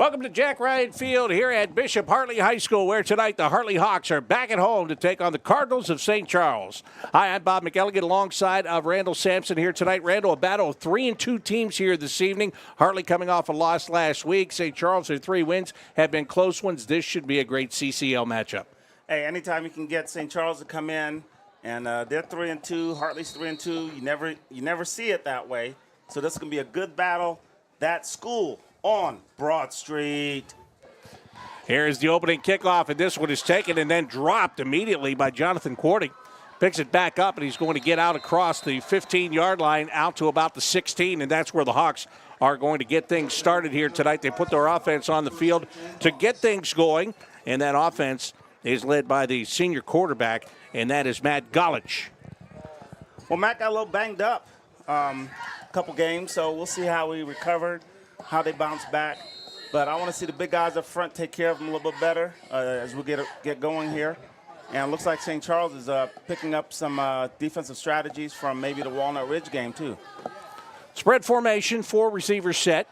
Welcome to Jack Ryan Field here at Bishop Hartley High School, where tonight the Hartley Hawks are back at home to take on the Cardinals of St. Charles. Hi, I'm Bob McElligott alongside of Randall Sampson here tonight. Randall, a battle of 3-2 teams here this evening. Hartley coming off a loss last week. St. Charles, their 3 wins have been close ones. This should be a great CCL matchup. Hey, anytime you can get St. Charles to come in, and they're 3-2, Hartley's 3-2, you never see it that way. So this is going to be a good battle. That school on Broad Street. Here's the opening kickoff, and this one is taken and then dropped immediately by Jonathan Quarting. Picks it back up, and he's going to get out across the 15-yard line out to about the 16, and that's where the Hawks are going to get things started here tonight. They put their offense on the field to get things going, and that offense is led by the senior quarterback, and that is Matt Golich. Well, Matt got a little banged up a couple games, so we'll see how he recovered, how they bounce back. But I want to see the big guys up front take care of them a little bit better as we get going here. And it looks like St. Charles is picking up some defensive strategies from maybe the Walnut Ridge game, too. Spread formation, 4 receivers set.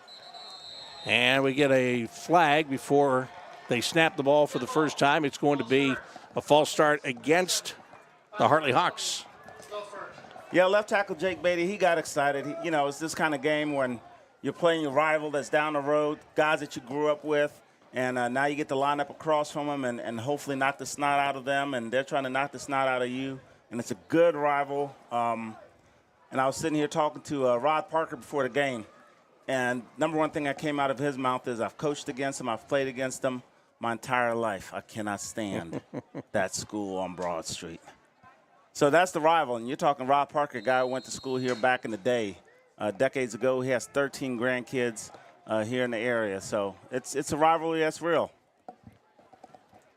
And we get a flag before they snap the ball for the first time. It's going to be a false start against the Hartley Hawks. Yeah, left tackle Jake Beatty, he got excited. It's this kind of game when you're playing your rival that's down the road, guys that you grew up with, and now you get to line up across from them and hopefully knock the snot out of them, and they're trying to knock the snot out of you. And it's a good rival. And I was sitting here talking to Rod Parker before the game, and number one thing that came out of his mouth is, I've coached against him, I've played against him my entire life. I cannot stand that school on Broad Street. So that's the rival, and you're talking Rod Parker, a guy who went to school here back in the day. Decades ago, he has 13 grandkids here in the area. So it's a rivalry that's real.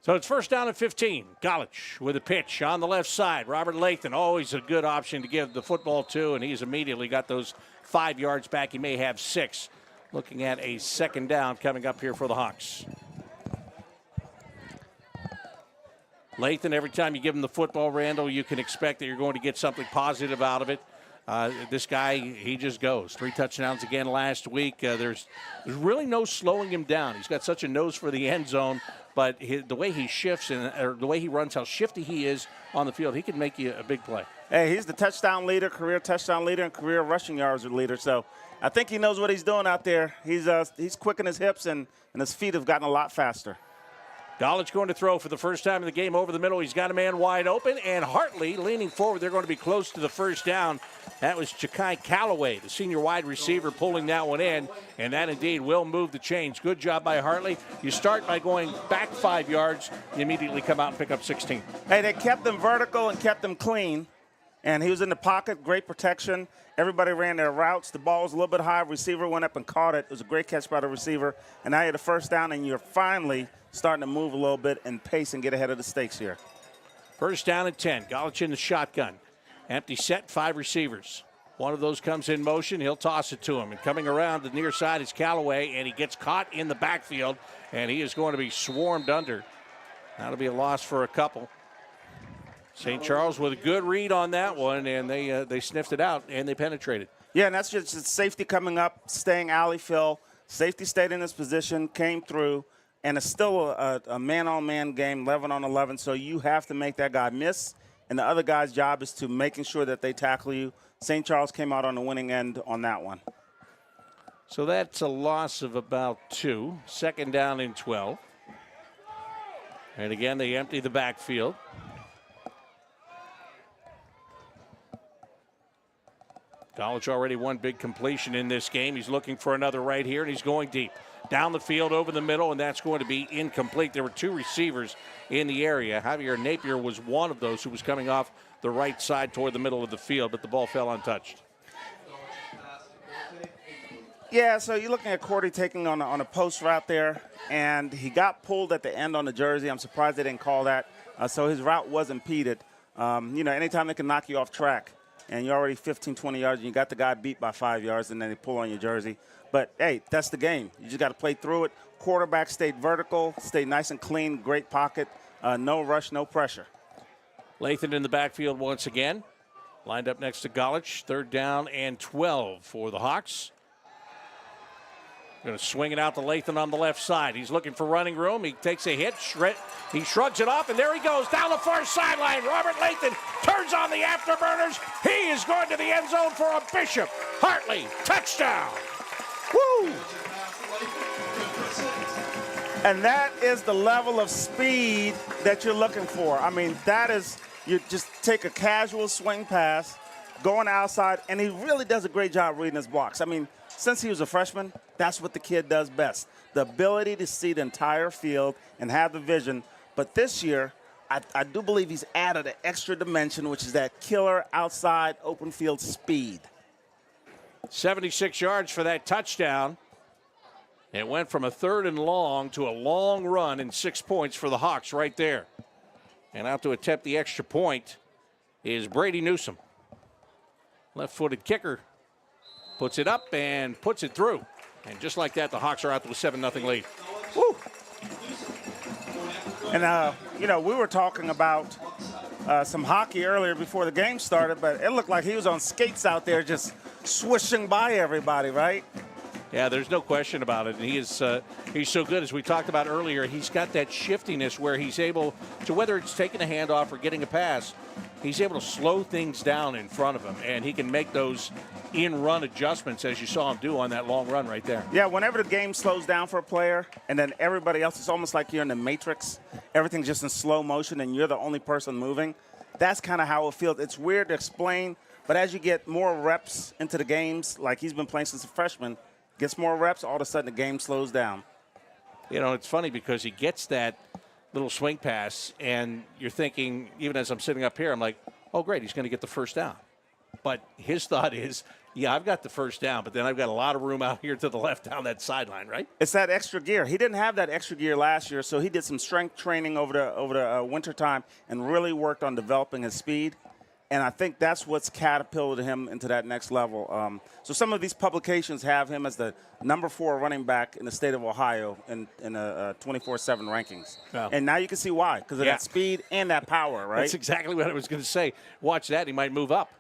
So it's first down at 15. Golich with a pitch on the left side. Robert Lathan, always a good option to give the football to, and he's immediately got those 5 yards back. He may have 6. Looking at a second down coming up here for the Hawks. Lathan, every time you give him the football, Randall, you can expect that you're going to get something positive out of it. This guy, he just goes. 3 touchdowns again last week. There's really no slowing him down. He's got such a nose for the end zone, but the way he shifts or the way he runs, how shifty he is on the field, he can make you a big play. Hey, he's the touchdown leader, career touchdown leader, and career rushing yards leader. So I think he knows what he's doing out there. He's quick in his hips, and his feet have gotten a lot faster. Golich going to throw for the first time in the game over the middle. He's got a man wide open, and Hartley leaning forward. They're going to be close to the first down. That was Chakai Calloway, the senior wide receiver, pulling that one in, and that indeed will move the chains. Good job by Hartley. You start by going back 5 yards. You immediately come out and pick up 16. Hey, they kept them vertical and kept them clean, and he was in the pocket, great protection. Everybody ran their routes. The ball was a little bit high. Receiver went up and caught it. It was a great catch by the receiver, and now you're the first down, and you're finally starting to move a little bit and pace and get ahead of the stakes here. First down at 10. Golich in the shotgun. Empty set, 5 receivers. One of those comes in motion. He'll toss it to him. And coming around the near side is Callaway, and he gets caught in the backfield, and he is going to be swarmed under. That'll be a loss for a couple. St. Charles with a good read on that one, and they sniffed it out, and they penetrated. Yeah, and that's just safety coming up, staying alley fill. Safety stayed in his position, came through. And it's still a man-on-man game, 11-on-11, so you have to make that guy miss. And the other guy's job is to making sure that they tackle you. St. Charles came out on the winning end on that one. So that's a loss of about 2. Second down and 12. And again, they empty the backfield. Golich already one big completion in this game. He's looking for another right here, and he's going deep. Down the field over the middle, and that's going to be incomplete. There were 2 receivers in the area. Javier Napier was one of those who was coming off the right side toward the middle of the field, but the ball fell untouched. Yeah, so you're looking at Cordy taking on a post route there, and he got pulled at the end on the jersey. I'm surprised they didn't call that. So his route was impeded. Anytime they can knock you off track, and you're already 15, 20 yards, and you got the guy beat by 5 yards, and then they pull on your jersey. But, hey, that's the game. You just got to play through it. Quarterback stayed vertical, stayed nice and clean, great pocket, no rush, no pressure. Lathan in the backfield once again. Lined up next to Golich. 3rd down and 12 for the Hawks. Going to swing it out to Lathan on the left side. He's looking for running room. He takes a hit. He shrugs it off, and there he goes down the far sideline. Robert Lathan turns on the afterburners. He is going to the end zone for a Bishop Hartley touchdown. Woo! And that is the level of speed that you're looking for. I mean, that is, you just take a casual swing pass, going outside, and he really does a great job reading his blocks. I mean, since he was a freshman, that's what the kid does best. The ability to see the entire field and have the vision. But this year, I do believe he's added an extra dimension, which is that killer outside open field speed. 76 yards for that touchdown. It went from a 3rd and long to a long run and 6 points for the Hawks right there. And out to attempt the extra point is Brady Newsom. Left-footed kicker puts it up and puts it through. And just like that, the Hawks are out to a 7-0 lead. Woo! And, you know, we were talking about some hockey earlier before the game started, but it looked like he was on skates out there just swishing by everybody, right? Yeah, there's no question about it. And he's so good. As we talked about earlier, he's got that shiftiness where he's able to, whether it's taking a handoff or getting a pass, he's able to slow things down in front of him, and he can make those in-run adjustments as you saw him do on that long run right there. Yeah, whenever the game slows down for a player and then everybody else, it's almost like you're in the Matrix. Everything's just in slow motion and you're the only person moving. That's kind of how it feels. It's weird to explain, but as you get more reps into the games, like he's been playing since a freshman, gets more reps, all of a sudden the game slows down. You know, it's funny because he gets that little swing pass, and you're thinking, even as I'm sitting up here, I'm like, oh, great, he's going to get the first down. But his thought is, yeah, I've got the first down, but then I've got a lot of room out here to the left down that sideline, right? It's that extra gear. He didn't have that extra gear last year, so he did some strength training over the winter time and really worked on developing his speed. And I think that's what's catapulted him into that next level. So some of these publications have him as the number 4 running back in the state of Ohio in 24/7 rankings. Wow. And now you can see why, because of that speed and that power, right? That's exactly what I was going to say. Watch that. He might move up.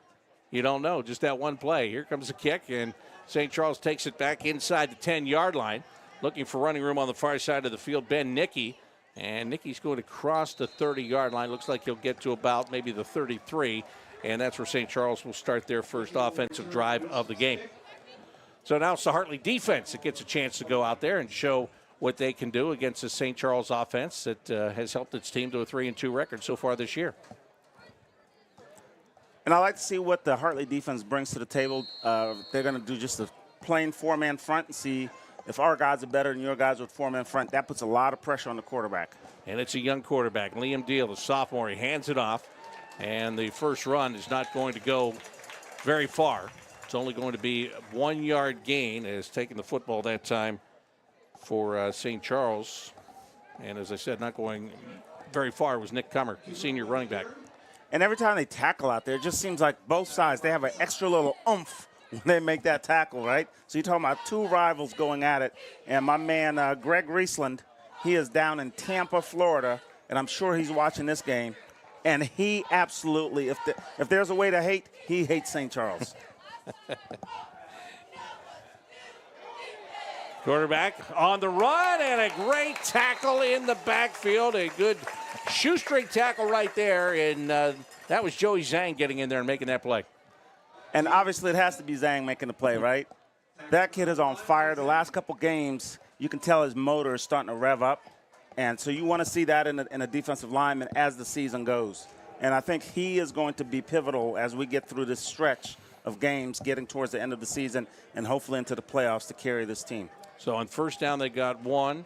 You don't know. Just that one play. Here comes the kick, and St. Charles takes it back inside the 10-yard line. Looking for running room on the far side of the field, Ben Nicky. And Nicky's going to cross the 30-yard line. Looks like he'll get to about maybe the 33. And that's where St. Charles will start their first offensive drive of the game. So now it's the Hartley defense that gets a chance to go out there and show what they can do against the St. Charles offense that has helped its team to a 3-2 record so far this year. And I like to see what the Hartley defense brings to the table. They're going to do just a plain 4-man front and see if our guys are better than your guys with 4-man front. That puts a lot of pressure on the quarterback. And it's a young quarterback. Liam Deal, the sophomore, he hands it off. And the first run is not going to go very far. It's only going to be a 1-yard gain, as taking the football that time for St. Charles. And as I said, not going very far was Nick Cummer, the senior running back. And every time they tackle out there, it just seems like both sides, they have an extra little oomph when they make that tackle, right? So you're talking about 2 rivals going at it. And my man, Greg Riesland, he is down in Tampa, Florida, and I'm sure he's watching this game. And he absolutely, if there's a way to hate, he hates St. Charles. Quarterback on the run, and a great tackle in the backfield. A good shoestring tackle right there. And that was Joey Zhang getting in there and making that play. And obviously it has to be Zhang making the play, right? That kid is on fire. The last couple games, you can tell his motor is starting to rev up. And so you want to see that in a defensive lineman as the season goes. And I think he is going to be pivotal as we get through this stretch of games, getting towards the end of the season and hopefully into the playoffs to carry this team. So on first down, they got 1.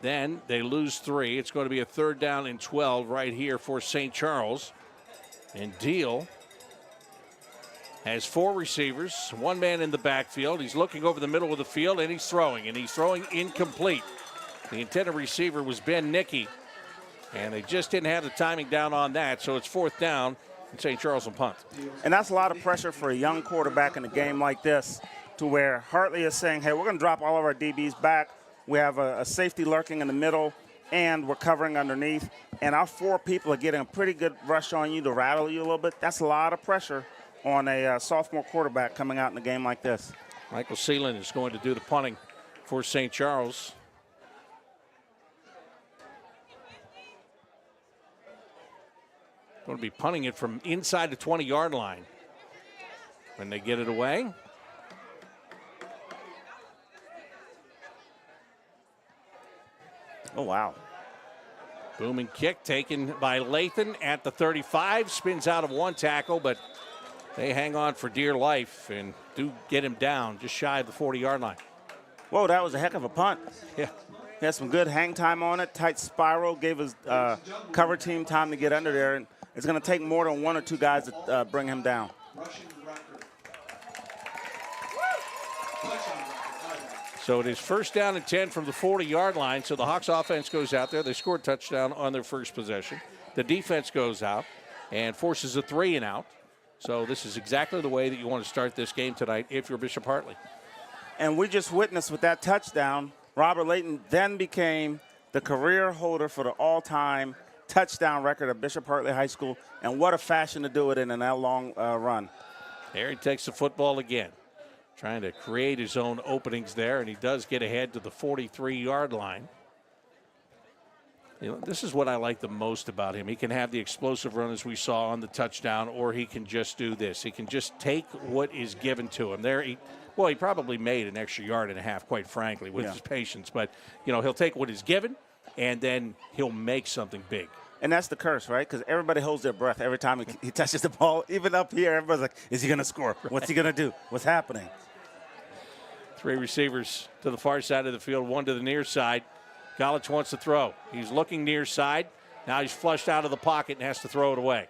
Then they lose 3. It's going to be a 3rd down and 12 right here for St. Charles. And Deal has 4 receivers, 1 man in the backfield. He's looking over the middle of the field, and he's throwing incomplete. The intended receiver was Ben Nicky, and they just didn't have the timing down on that, so it's 4th down, and St. Charles will punt. And that's a lot of pressure for a young quarterback in a game like this, to where Hartley is saying, hey, we're going to drop all of our DBs back. We have a safety lurking in the middle, and we're covering underneath. And our 4 people are getting a pretty good rush on you to rattle you a little bit. That's a lot of pressure on a sophomore quarterback coming out in a game like this. Michael Seeland is going to do the punting for St. Charles. Going to be punting it from inside the 20-yard line when they get it away. Oh, wow. Booming kick taken by Lathan at the 35. Spins out of one tackle, but they hang on for dear life and do get him down just shy of the 40-yard line. Whoa, that was a heck of a punt. Yeah. He had some good hang time on it, tight spiral, gave his cover team time to get under there. And it's going to take more than one or two guys to bring him down. So it is first down and 10 from the 40-yard line. So the Hawks offense goes out there. They scored a touchdown on their first possession. The defense goes out and forces a 3-and-out. So this is exactly the way that you want to start this game tonight if you're Bishop Hartley. And we just witnessed with that touchdown, Robert Layton then became the career holder for the all-time touchdown record of Bishop Hartley High School. And what a fashion to do it in that long run. There he takes the football again, trying to create his own openings there, and he does get ahead to the 43-yard line. You know, this is what I like the most about him. He can have the explosive run as we saw on the touchdown, or he can just do this. He can just take what is given to him. There, he probably made an extra yard and a half, quite frankly, with his patience. But, you know, he'll take what is given, and then he'll make something big. And that's the curse, right? Because everybody holds their breath every time he touches the ball. Even up here, everybody's like, is he going to score? What's he going to do? What's happening? 3 receivers to the far side of the field, 1 to the near side. Galich wants to throw. He's looking near side. Now he's flushed out of the pocket and has to throw it away.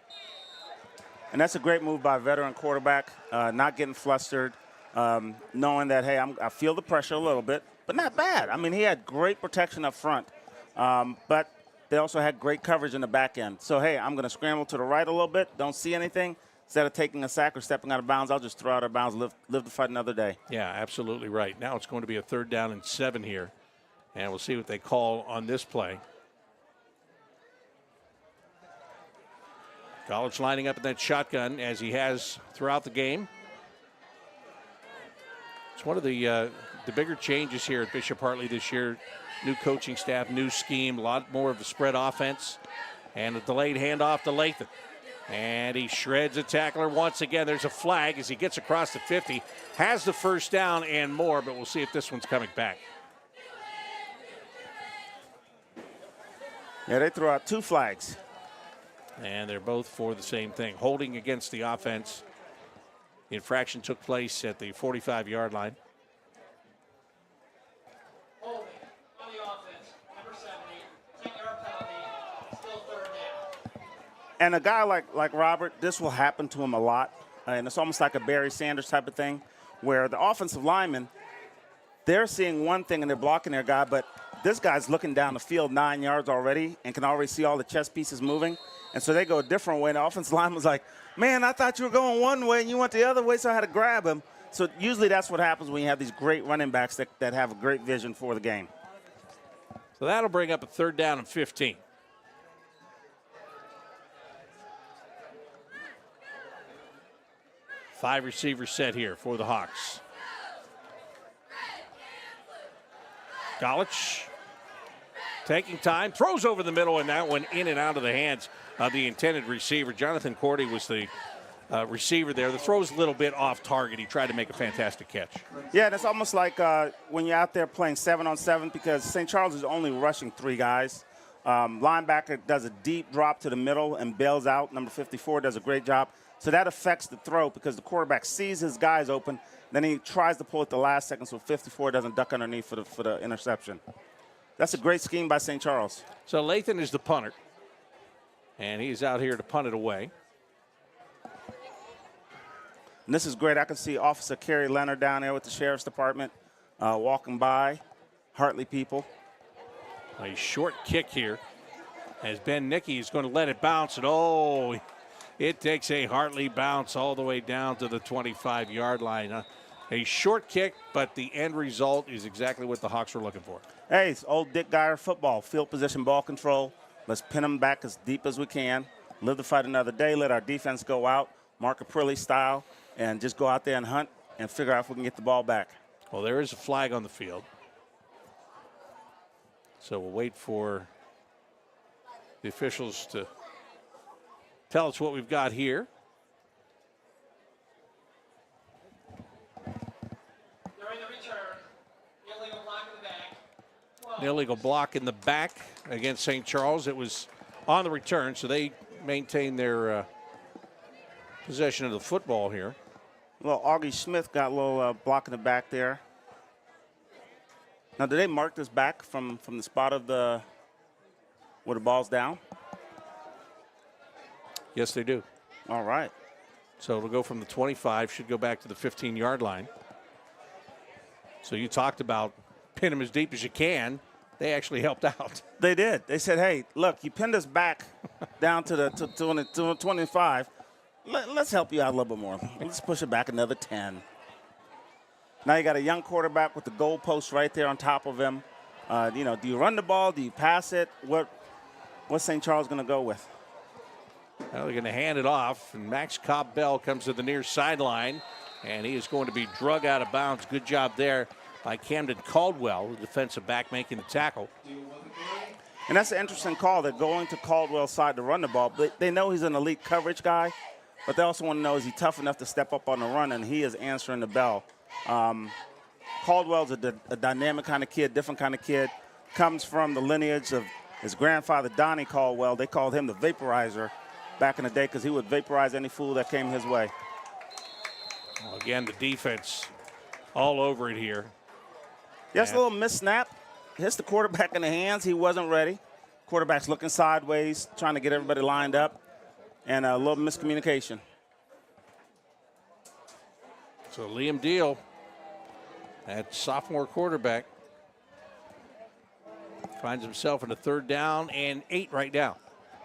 And that's a great move by a veteran quarterback, not getting flustered, knowing that, hey, I feel the pressure a little bit, but not bad. I mean, he had great protection up front, but they also had great coverage in the back end. So, hey, I'm going to scramble to the right a little bit, don't see anything. Instead of taking a sack or stepping out of bounds, I'll just throw out of bounds, live to fight another day. Yeah, absolutely right. Now it's going to be a 3rd down and 7 here. And we'll see what they call on this play. Galich lining up in that shotgun as he has throughout the game. It's one of the bigger changes here at Bishop Hartley this year. New coaching staff, new scheme, a lot more of a spread offense. And a delayed handoff to Lathan. And he shreds a tackler once again. There's a flag as he gets across the 50. Has the first down and more, but we'll see if this one's coming back. Yeah, they threw out 2 flags. And they're both for the same thing. Holding against the offense. The infraction took place at the 45-yard line. Holding on the offense, number 70, 10-yard penalty, still 3rd down. And a guy like Robert, this will happen to him a lot. And it's almost like a Barry Sanders type of thing, where the offensive linemen, they're seeing one thing and they're blocking their guy, but this guy's looking down the field 9 yards already and can already see all the chess pieces moving. And so they go a different way. And the offensive lineman's like, man, I thought you were going one way and you went the other way, so I had to grab him. So usually that's what happens when you have these great running backs that have a great vision for the game. So that'll bring up a 3rd down and 15. Five receivers set here for the Hawks. Galich taking time, throws over the middle, and that one in and out of the hands of the intended receiver. Jonathan Cordy was the receiver there. The throw's a little bit off target. He tried to make a fantastic catch. Yeah, and it's almost like when you're out there playing 7-on-7, because St. Charles is only rushing 3 guys. Linebacker does a deep drop to the middle and bails out. Number 54 does a great job. So that affects the throw because the quarterback sees his guys open, then he tries to pull it the last second so 54 doesn't duck underneath for the interception. That's a great scheme by St. Charles. So Lathan is the punter, and he's out here to punt it away. And this is great. I can see Officer Kerry Leonard down there with the Sheriff's Department walking by. Hartley people. A short kick here as Ben Nicky is going to let it bounce. And it takes a Hartley bounce all the way down to the 25-yard line. A short kick, but the end result is exactly what the Hawks were looking for. Hey, it's old Dick Geyer football. Field position, ball control. Let's pin them back as deep as we can. Live to fight another day. Let our defense go out, Mark Aprilli style, and just go out there and hunt and figure out if we can get the ball back. Well, there is a flag on the field. So we'll wait for the officials to tell us what we've got here. During the return, illegal block in the back. An illegal block in the back against St. Charles. It was on the return, so they maintain their possession of the football here. Well, Augie Smith got a little block in the back there. Now, did they mark this back from the spot of where the ball's down? Yes, they do. All right. So it'll go from the 25, should go back to the 15-yard line. So you talked about pin them as deep as you can. They actually helped out. They did. They said, hey, look, you pinned us back down to the 25. Let's help you out a little bit more. Let's push it back another 10. Now you got a young quarterback with the goalpost right there on top of him. Do you run the ball? Do you pass it? What's St. Charles going to go with? Well, they're going to hand it off, and Max Cobb-Bell comes to the near sideline, and he is going to be drug out of bounds. Good job there by Camden Caldwell, the defensive back, making the tackle. And that's an interesting call. They're going to Caldwell's side to run the ball. But they know he's an elite coverage guy, but they also want to know, is he tough enough to step up on the run, and he is answering the bell. Caldwell's a dynamic kind of kid, different kind of kid, comes from the lineage of his grandfather, Donnie Caldwell. They called him the vaporizer back in the day because he would vaporize any fool that came his way. Well, again, the defense all over it here. Just a little missed snap. Hits the quarterback in the hands. He wasn't ready. Quarterback's looking sideways, trying to get everybody lined up, and a little miscommunication. So Liam Deal, that sophomore quarterback, finds himself in a 3rd down and 8 right now.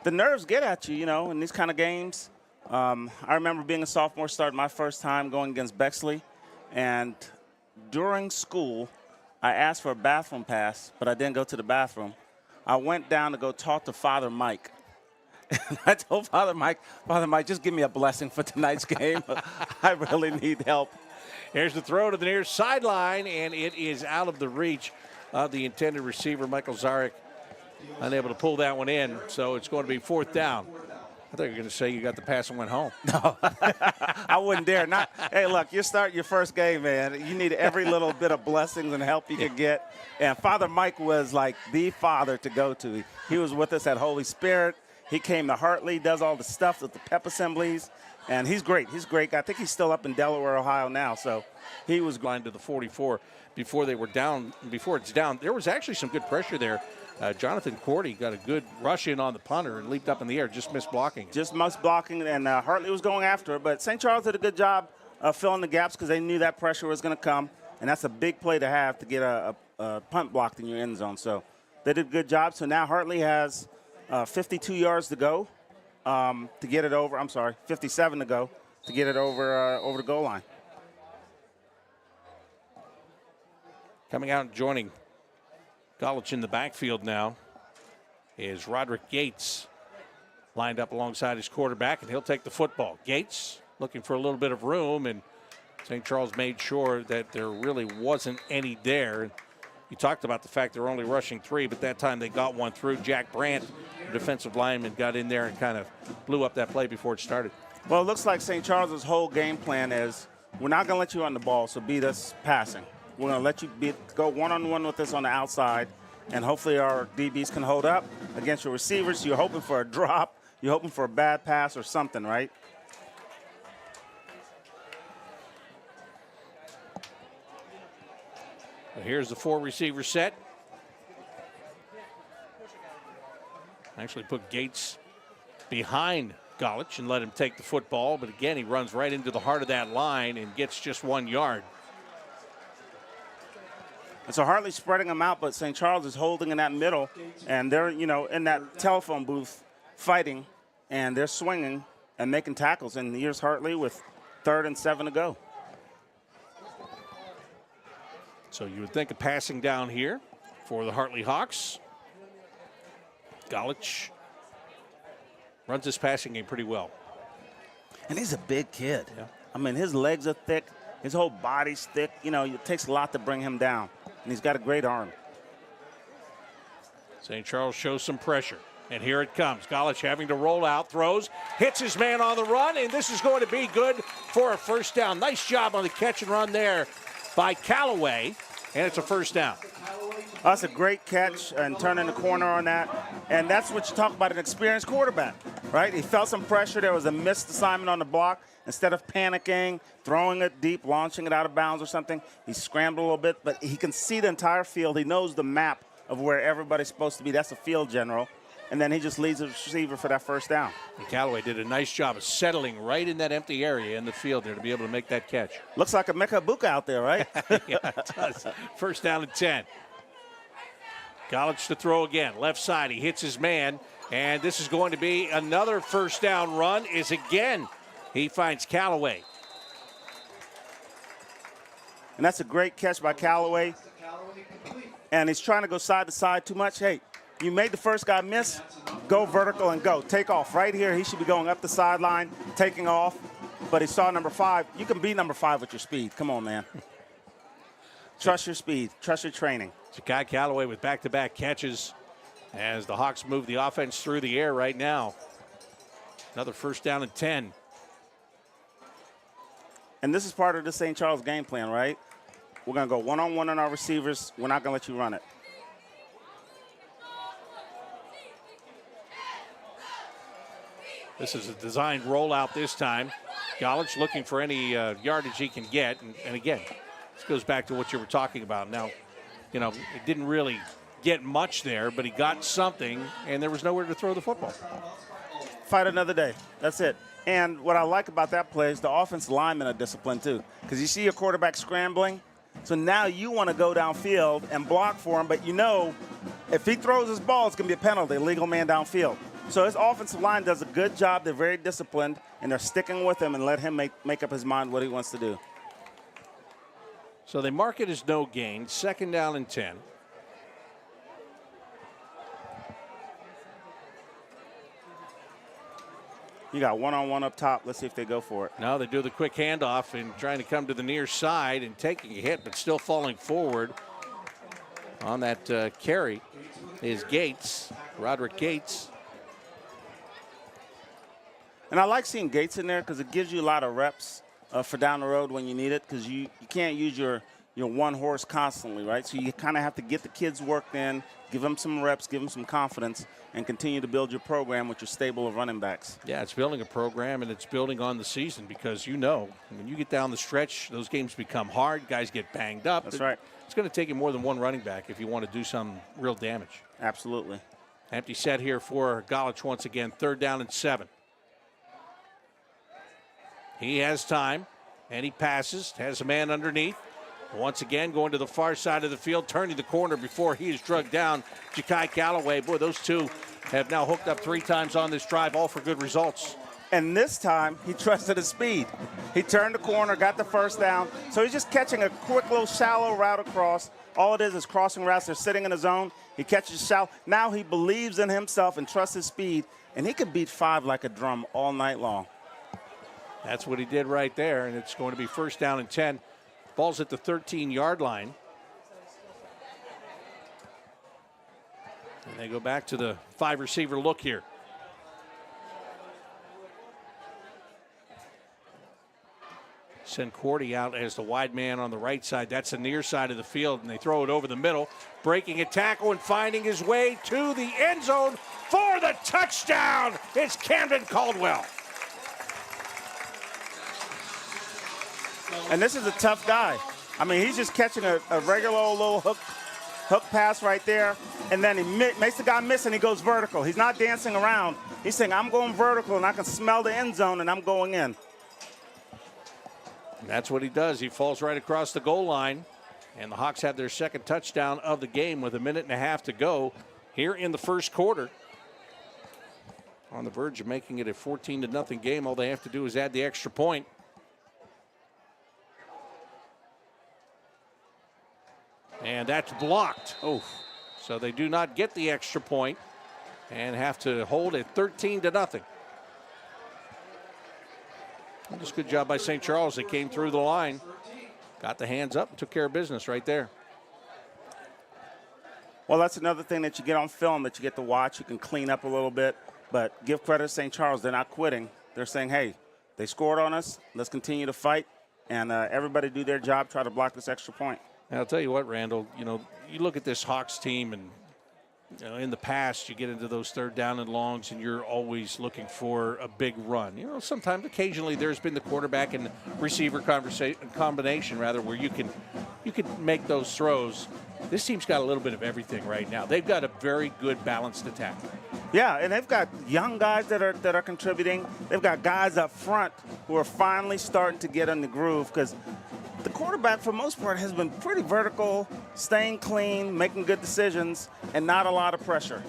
The nerves get at you, in these kind of games. I remember being a sophomore, starting my first time going against Bexley, and during school, I asked for a bathroom pass, but I didn't go to the bathroom. I went down to go talk to Father Mike. And I told Father Mike, just give me a blessing for tonight's game. I really need help. Here's the throw to the near sideline, and it is out of the reach of the intended receiver, Michael Zarek. Unable to pull that one in, so it's going to be 4th down. I thought you were going to say you got the pass and went home. No, I wouldn't dare. Hey, look, you're starting your first game, man. You need every little bit of blessings and help you can get. And Father Mike was like the father to go to. He was with us at Holy Spirit. He came to Hartley, does all the stuff with the pep assemblies, and he's great. He's great. I think he's still up in Delaware, Ohio now, so he was line to the 44 before they were down. Before it's down, there was actually some good pressure there. Jonathan Cordy got a good rush in on the punter and leaped up in the air, just missed blocking. Just missed blocking, and Hartley was going after it. But St. Charles did a good job of filling the gaps because they knew that pressure was going to come, and that's a big play to have to get a punt blocked in your end zone. So they did a good job. So now Hartley has 52 yards to go to get it over. 57 to go to get it over the goal line. Coming out and joining Golich in the backfield now is Roderick Gates, lined up alongside his quarterback, and he'll take the football. Gates looking for a little bit of room, and St. Charles made sure that there really wasn't any there. You talked about the fact they're only rushing 3, but that time they got one through. Jack Brandt, the defensive lineman, got in there and kind of blew up that play before it started. Well, it looks like St. Charles' whole game plan is we're not going to let you on the ball, so beat us passing. We're going to let you go one-on-one with us on the outside, and hopefully our DBs can hold up against your receivers. You're hoping for a drop. You're hoping for a bad pass or something, right? Well, here's the 4-receiver set. Actually put Gates behind Golich and let him take the football, but again, he runs right into the heart of that line and gets just 1 yard. And so Hartley's spreading them out, but St. Charles is holding in that middle, and they're, in that telephone booth fighting, and they're swinging and making tackles. And here's Hartley with 3rd and 7 to go. So you would think of passing down here for the Hartley Hawks. Golich runs his passing game pretty well. And he's a big kid. Yeah. I mean, his legs are thick. His whole body's thick. It takes a lot to bring him down. And he's got a great arm. St. Charles shows some pressure. And here it comes. Golich having to roll out, throws, hits his man on the run, and this is going to be good for a first down. Nice job on the catch and run there by Callaway, and it's a first down. That's a great catch and turning the corner on that. And that's what you talk about, an experienced quarterback, right? He felt some pressure. There was a missed assignment on the block. Instead of panicking, throwing it deep, launching it out of bounds or something, he scrambled a little bit, but he can see the entire field. He knows the map of where everybody's supposed to be. That's a field general. And then he just leads the receiver for that first down. And Callaway did a nice job of settling right in that empty area in the field there to be able to make that catch. Looks like a Mecca Buka out there, right? Yeah, it does. First down and 10. Golich to throw again. Left side, he hits his man. And this is going to be another first down run is again. He finds Callaway. And that's a great catch by Callaway. And he's trying to go side to side too much. Hey, you made the first guy miss, go vertical and go. Take off. Right here, he should be going up the sideline, taking off. But he saw number 5. You can be number 5 with your speed. Come on, man. Trust your speed. Trust your training. Ja'Kai Callaway with back-to-back catches as the Hawks move the offense through the air right now. Another first down and 10. And this is part of the St. Charles game plan, right? We're going to go one-on-one on our receivers. We're not going to let you run it. This is a designed rollout this time. Golich looking for any yardage he can get. And again, this goes back to what you were talking about. Now, you know, it didn't really get much there, but he got something, and there was nowhere to throw the football. Fight another day. That's it. And what I like about that play is the offensive linemen are disciplined too, because you see your quarterback scrambling. So now you want to go downfield and block for him, but you know if he throws his ball, it's going to be a penalty, illegal man downfield. So his offensive line does a good job. They're very disciplined, and they're sticking with him and let him make up his mind what he wants to do. So they mark it as no gain, second down and 10. You got one-on-one up top. Let's see if they go for it. Now they do the quick handoff and trying to come to the near side and taking a hit, but still falling forward on that carry is Gates, Roderick Gates. And I like seeing Gates in there because it gives you a lot of reps for down the road when you need it, because you can't use your one horse constantly, right? So you kind of have to get the kids worked in, give them some reps, give them some confidence, and continue to build your program with your stable of running backs. Yeah, it's building a program, and it's building on the season, because you know when you get down the stretch, those games become hard. Guys get banged up. That's right. It's going to take you more than one running back if you want to do some real damage. Absolutely. Empty set here for Golich once again, third down and 7. He has time, and he passes, has a man underneath. Once again, going to the far side of the field, turning the corner before he is drugged down. Ja'Kai Callaway, boy, those two have now hooked up 3 times on this drive, all for good results. And this time, he trusted his speed. He turned the corner, got the first down. So he's just catching a quick little shallow route across. All it is crossing routes. They're sitting in the zone. He catches shallow. Now he believes in himself and trusts his speed, and he can beat 5 like a drum all night long. That's what he did right there, and it's going to be first down and 10. Ball's at the 13-yard line. And they go back to the 5-receiver look here. Send Cordy out as the wide man on the right side. That's the near side of the field, and they throw it over the middle. Breaking a tackle and finding his way to the end zone for the touchdown. It's Camden Caldwell. And this is a tough guy. I mean, he's just catching a regular old little hook pass right there, and then he makes the guy miss, and he goes vertical. He's not dancing around. He's saying, I'm going vertical, and I can smell the end zone, and I'm going in. And that's what he does. He falls right across the goal line, and the Hawks have their second touchdown of the game with 1.5 minutes to go here in the first quarter. On the verge of making it a 14-0 game. All they have to do is add the extra point. And that's blocked. Oh, so they do not get the extra point and have to hold it 13-0. Just good job by St. Charles. They came through the line, got the hands up, and took care of business right there. Well, that's another thing that you get on film that you get to watch. You can clean up a little bit. But give credit to St. Charles. They're not quitting. They're saying, hey, they scored on us. Let's continue to fight. And everybody do their job, try to block this extra point. And I'll tell you what, Randall, you look at this Hawks team, and in the past you get into those third down and longs and you're always looking for a big run. Sometimes occasionally there's been the quarterback and receiver combination where you can make those throws. This team's got a little bit of everything right now. They've got a very good balanced attack. Yeah, and they've got young guys that are contributing. They've got guys up front who are finally starting to get in the groove, because the quarterback, for the most part, has been pretty vertical, staying clean, making good decisions, and not a lot of pressure.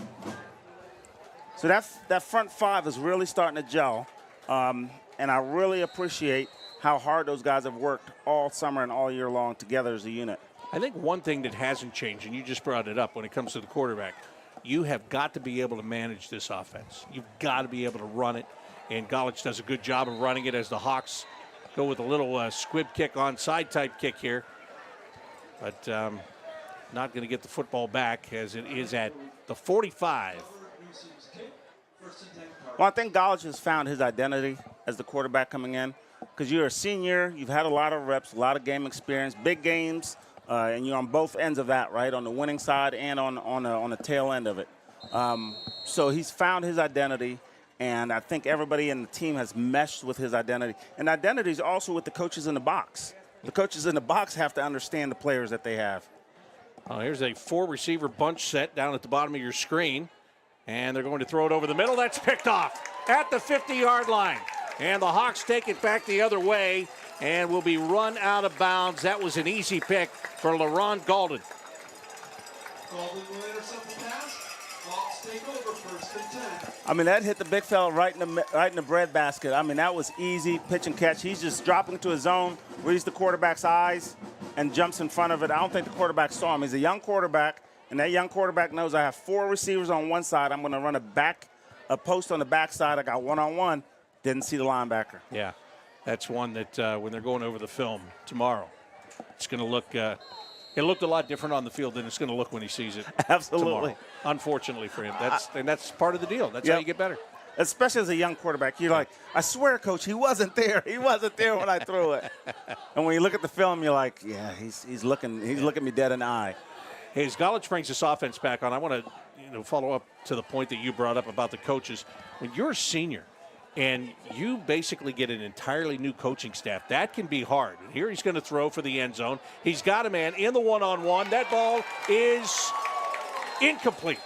So that front five is really starting to gel, and I really appreciate how hard those guys have worked all summer and all year long together as a unit. I think one thing that hasn't changed, and you just brought it up when it comes to the quarterback, you have got to be able to manage this offense. You've got to be able to run it, and Golich does a good job of running it as the Hawks go with a little squib kick onside type kick here. But not going to get the football back as it is at the 45. Well, I think Golich has found his identity as the quarterback coming in, because you're a senior, you've had a lot of reps, a lot of game experience, big games, and you're on both ends of that, right, on the winning side and on the tail end of it. So he's found his identity, and I think everybody in the team has meshed with his identity. And identity is also with the coaches in the box. The coaches in the box have to understand the players that they have. Here's a 4-receiver bunch set down at the bottom of your screen, and they're going to throw it over the middle. That's picked off at the 50-yard line. And the Hawks take it back the other way and will be run out of bounds. That was an easy pick for LaRon Gaulden. Gaulden will intercept the pass. Hawks take over, 1st and 10. I mean, that hit the big fella right in the breadbasket. I mean, that was easy pitch and catch. He's just dropping to his zone, reads the quarterback's eyes, and jumps in front of it. I don't think the quarterback saw him. He's a young quarterback, and that young quarterback knows I have 4 receivers on one side. I'm going to run a post on the backside. I got one-on-one. Didn't see the linebacker. Yeah, that's one that when they're going over the film tomorrow, it's going to look it looked a lot different on the field than it's going to look when he sees it. Absolutely. Tomorrow. Unfortunately for him. That's part of the deal. That's how you get better. Especially as a young quarterback. You're like, I swear, Coach, he wasn't there. He wasn't there when I threw it. And when you look at the film, you're like, yeah, he's looking me dead in the eye. Hey, as Golich brings this offense back on, I want to follow up to the point that you brought up about the coaches. When you're a senior and you basically get an entirely new coaching staff, that can be hard. And here he's going to throw for the end zone. He's got a man in the one-on-one. That ball is incomplete.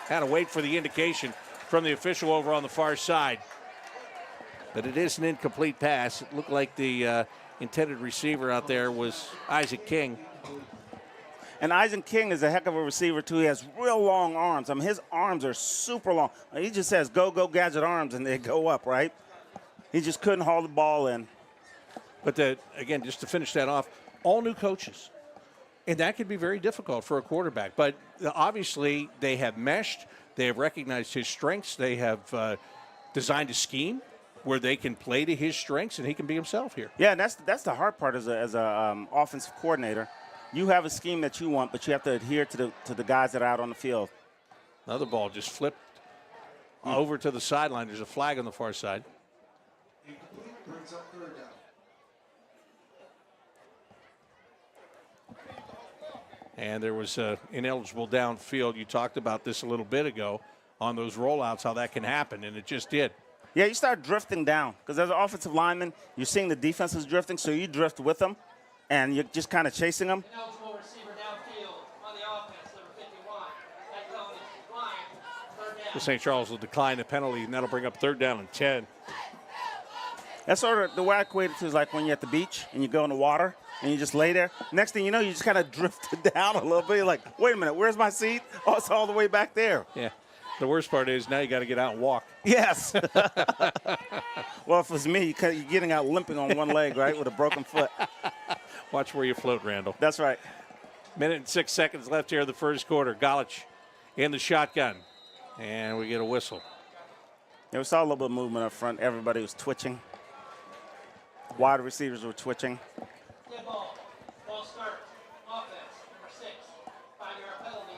Had to wait for the indication from the official over on the far side. But it is an incomplete pass. It looked like the intended receiver out there was Isaac King. And Isaac King is a heck of a receiver, too. He has real long arms. I mean, his arms are super long. He just says, go, gadget arms, and they go up, right? He just couldn't haul the ball in. But, again, just to finish that off, all new coaches. And that can be very difficult for a quarterback. But obviously they have meshed. They have recognized his strengths. They have designed a scheme where they can play to his strengths, and he can be himself here. Yeah, and that's the hard part as a offensive coordinator. You have a scheme that you want, but you have to adhere to the guys that are out on the field. Another ball just flipped over to the sideline. There's a flag on the far side. Incomplete, brings up 3rd down. And there was ineligible downfield. You talked about this a little bit ago on those rollouts, how that can happen, and it just did. Yeah, you start drifting down because as an offensive lineman, you're seeing the defense is drifting, so you drift with them, and you're just kind of chasing them. Ineligible receiver downfield on the offense, number 51. That cone is declined. 3rd down. The St. Charles will decline the penalty, and that'll bring up 3rd down and 10. That's sort of the way I equate it to is like when you're at the beach and you go in the water and you just lay there. Next thing you know, you just kind of drifted down a little bit. You're like, wait a minute, where's my seat? Oh, it's all the way back there. Yeah. The worst part is now you got to get out and walk. Yes. Well, if it's me, you're getting out limping on one leg, right, with a broken foot. Watch where you float, Randall. That's right. Minute and 6 seconds left here in the first quarter. Golich in the shotgun. And we get a whistle. Yeah, we saw a little bit of movement up front. Everybody was twitching. Wide receivers were twitching. Dead ball. Ball start. Offense, number 6. 5-yard penalty.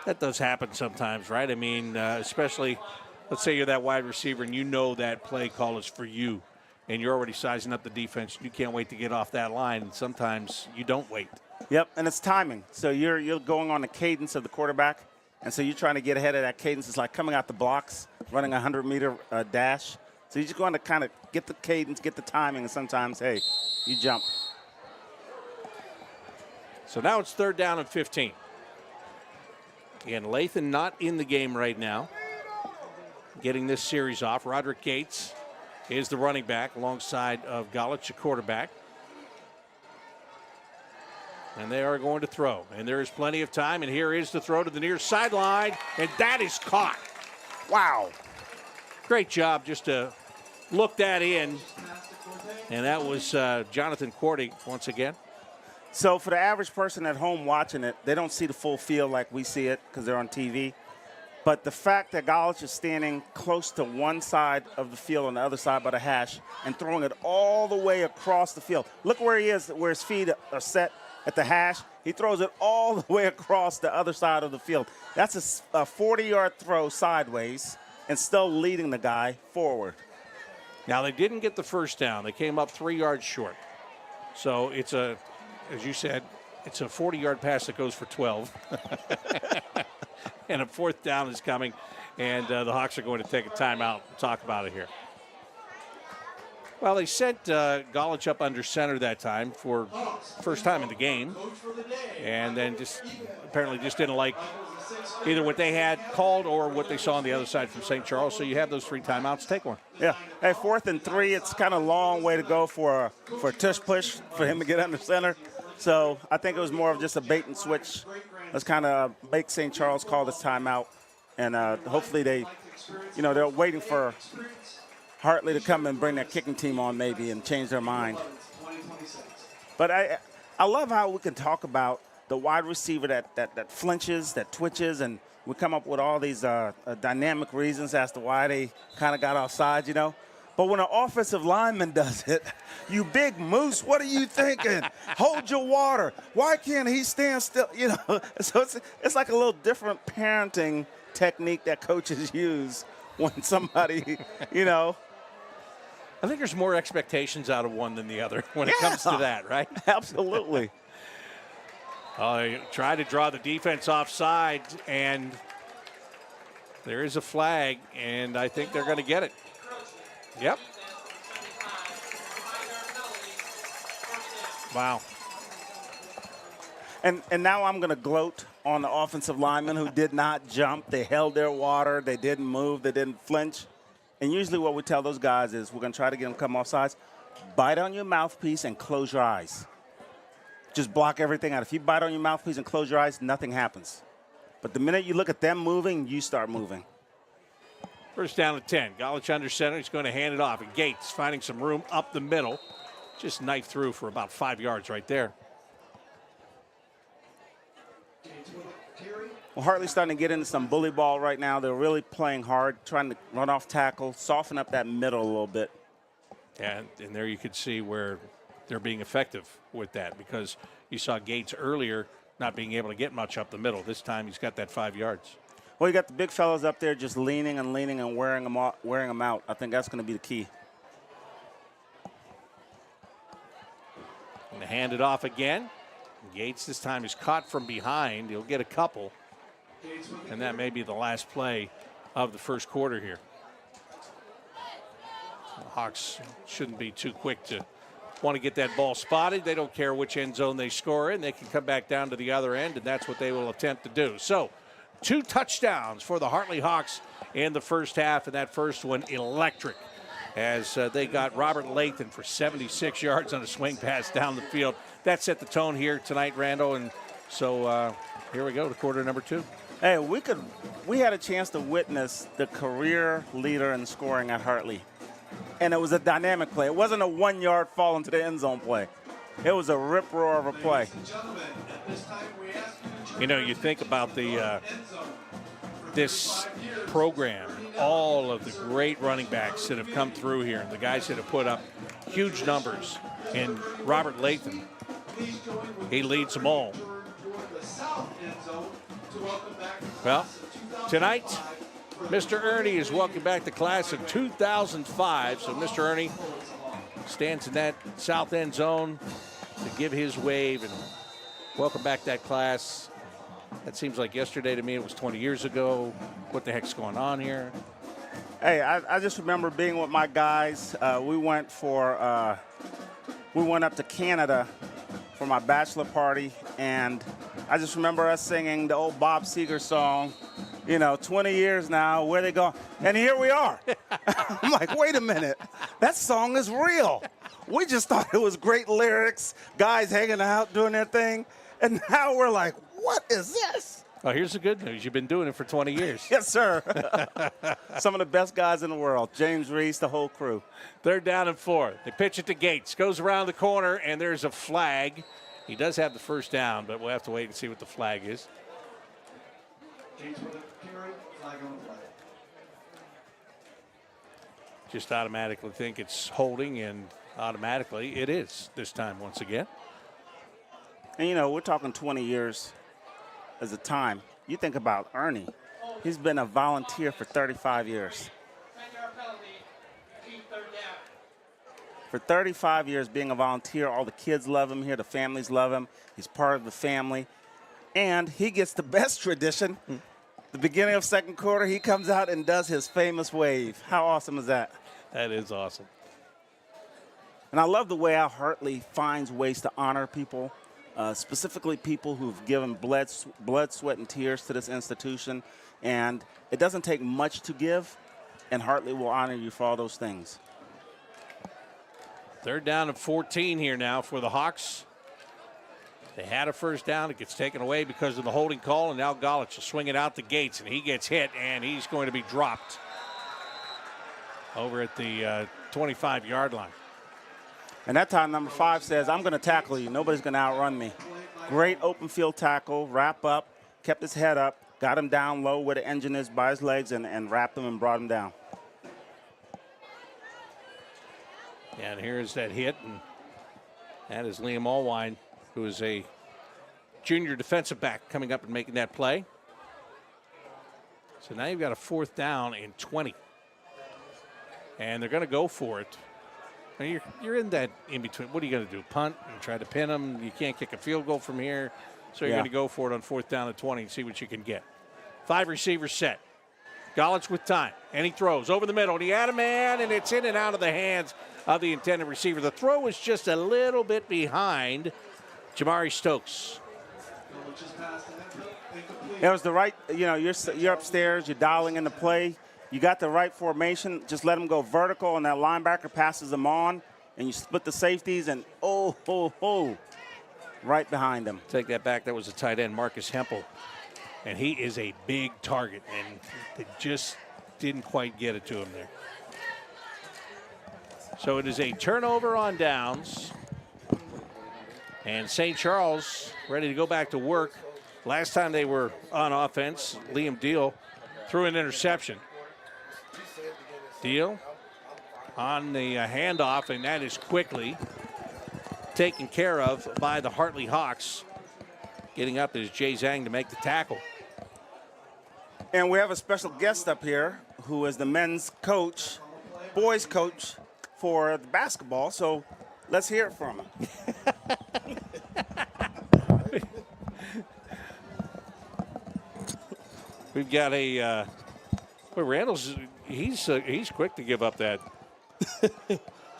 That does happen sometimes, right? I mean, especially, let's say you're that wide receiver and you know that play call is for you, and you're already sizing up the defense. You can't wait to get off that line, and sometimes you don't wait. Yep, and it's timing. So you're going on the cadence of the quarterback, and so you're trying to get ahead of that cadence. It's like coming out the blocks, running a 100-meter dash. So you're just going to kind of get the cadence, get the timing, and sometimes, hey, you jump. So now it's 3rd down and 15. And Lathan not in the game right now. Getting this series off. Roderick Gates is the running back alongside of Golich, the quarterback. And they are going to throw. And there is plenty of time. And here is the throw to the near sideline. And that is caught. Wow. Great job just to look that in. And that was Jonathan Cordy once again. So for the average person at home watching it, they don't see the full field like we see it because they're on TV. But the fact that Golich is standing close to one side of the field on the other side by the hash and throwing it all the way across the field. Look where he is, where his feet are set at the hash. He throws it all the way across the other side of the field. That's a 40-yard throw sideways and still leading the guy forward. Now, they didn't get the first down. They came up 3 yards short. So it's a, as you said, it's a 40-yard pass that goes for 12. And a 4th down is coming, and the Hawks are going to take a timeout and talk about it here. Well, they sent Golich up under center that time for first time in the game, and then just apparently just didn't like either what they had called or what they saw on the other side from St. Charles. So you have those 3 timeouts. Take one. Yeah. Hey, 4th and 3, it's kind of a long way to go for a tush push for him to get under center. So I think it was more of just a bait and switch. Let's kind of make St. Charles call this timeout. And hopefully they're waiting for Hartley to come and bring their kicking team on maybe and change their mind. But I love how we can talk about the wide receiver that flinches, that twitches, and we come up with all these dynamic reasons as to why they kind of got offside, But when an offensive lineman does it, you big moose, what are you thinking? Hold your water. Why can't he stand still? So it's like a little different parenting technique that coaches use when somebody, I think there's more expectations out of one than the other when it comes to that, right? Absolutely. Try to draw the defense offside, and there is a flag, and I think they're going to get it. Yep. Wow. And now I'm going to gloat on the offensive linemen who did not jump. They held their water. They didn't move. They didn't flinch. And usually what we tell those guys is we're going to try to get them to come off sides. Bite on your mouthpiece and close your eyes. Just block everything out. If you bite on your mouthpiece and close your eyes, nothing happens. But the minute you look at them moving, you start moving. First down at 10. Golich under center. He's going to hand it off. And Gates finding some room up the middle. Just knifed through for about 5 yards right there. Well, Hartley's starting to get into some bully ball right now. They're really playing hard, trying to run off tackle, soften up that middle a little bit. And there you could see where they're being effective with that, because you saw Gates earlier not being able to get much up the middle. This time he's got that 5 yards. Well, you got the big fellas up there just leaning and wearing them out. I think that's going to be the key. And hand it off again. Gates this time is caught from behind. He'll get a couple. And that may be the last play of the first quarter here. The Hawks shouldn't be too quick to want to get that ball spotted. They don't care which end zone they score in. They can come back down to the other end, and that's what they will attempt to do. So 2 touchdowns for the Hartley Hawks in the first half, and that first one electric as they got Robert Lathan for 76 yards on a swing pass down the field. That set the tone here tonight, Randall, and so here we go to quarter number 2. Hey, we had a chance to witness the career leader in scoring at Hartley. And it was a dynamic play. It wasn't a 1-yard fall into the end zone play. It was a rip-roar of a play. You think about this program, all of the great running backs that have come through here, and the guys that have put up huge numbers. And Robert Lathan, he leads them all. to welcome back the Well, class of 2005 tonight, from Mr. Ernie is welcoming back the class of 2005. So Mr. Ernie stands in that south end zone to give his wave and welcome back that class. That seems like yesterday to me. It was 20 years ago. What the heck's going on here? Hey, I just remember being with my guys. We went up to Canada for my bachelor party, and I just remember us singing the old Bob Seger song. 20 years now, where they going? And here we are. I'm like, wait a minute, that song is real. We just thought it was great lyrics, guys hanging out doing their thing, and now we're like, what is this? Oh, here's the good news. You've been doing it for 20 years. Yes, sir. Some of the best guys in the world. James Reese, the whole crew. 3rd down and 4. They pitch it to Gates. Goes around the corner, and there's a flag. He does have the first down, but we'll have to wait and see what the flag is. Gates with a carry, flag on the play. Just automatically think it's holding, and automatically it is this time once again. And, we're talking 20 years as a time. You think about Ernie. He's been a volunteer for 35 years. 10-yard penalty. Keep 3rd down. For 35 years being a volunteer, all the kids love him here. The families love him. He's part of the family. And he gets the best tradition. The beginning of second quarter, he comes out and does his famous wave. How awesome is that? That is awesome. And I love the way Al Hartley finds ways to honor people, specifically people who've given blood, sweat, and tears to this institution. And it doesn't take much to give, and Hartley will honor you for all those things. 3rd down and 14 here now for the Hawks. They had a first down. It gets taken away because of the holding call, and now Golich will swing it out the Gates, and he gets hit, and he's going to be dropped over at the 25-yard line. And that time, number 5 says, I'm going to tackle you. Nobody's going to outrun me. Great open field tackle, wrap up, kept his head up, got him down low where the engine is by his legs, and wrapped him and brought him down. And here's that hit, and that is Liam Allwine, who is a junior defensive back, coming up and making that play. So now you've got a 4th down and 20. And they're going to go for it. And you're in that in between. What are you going to do? Punt and try to pin them? You can't kick a field goal from here. So you're going to go for it on 4th down and 20 and see what you can get. 5 receivers set. Golich with time. And he throws over the middle. And he had a man, and it's in and out of the hands of the intended receiver. The throw was just a little bit behind Jamari Stokes. It was the right, you're upstairs, you're dialing in the play. You got the right formation. Just let them go vertical, and that linebacker passes them on, and you split the safeties, and right behind them. Take that back. That was a tight end, Marcus Hempel. And he is a big target, and they just didn't quite get it to him there. So it is a turnover on downs. And St. Charles ready to go back to work. Last time they were on offense, Liam Deal threw an interception. Deal on the handoff, and that is quickly taken care of by the Hartley Hawks. Getting up is Jay Zhang to make the tackle. And we have a special guest up here who is the men's coach, boys coach for the basketball. So let's hear it from him. We've got a Randall's. He's quick to give up that.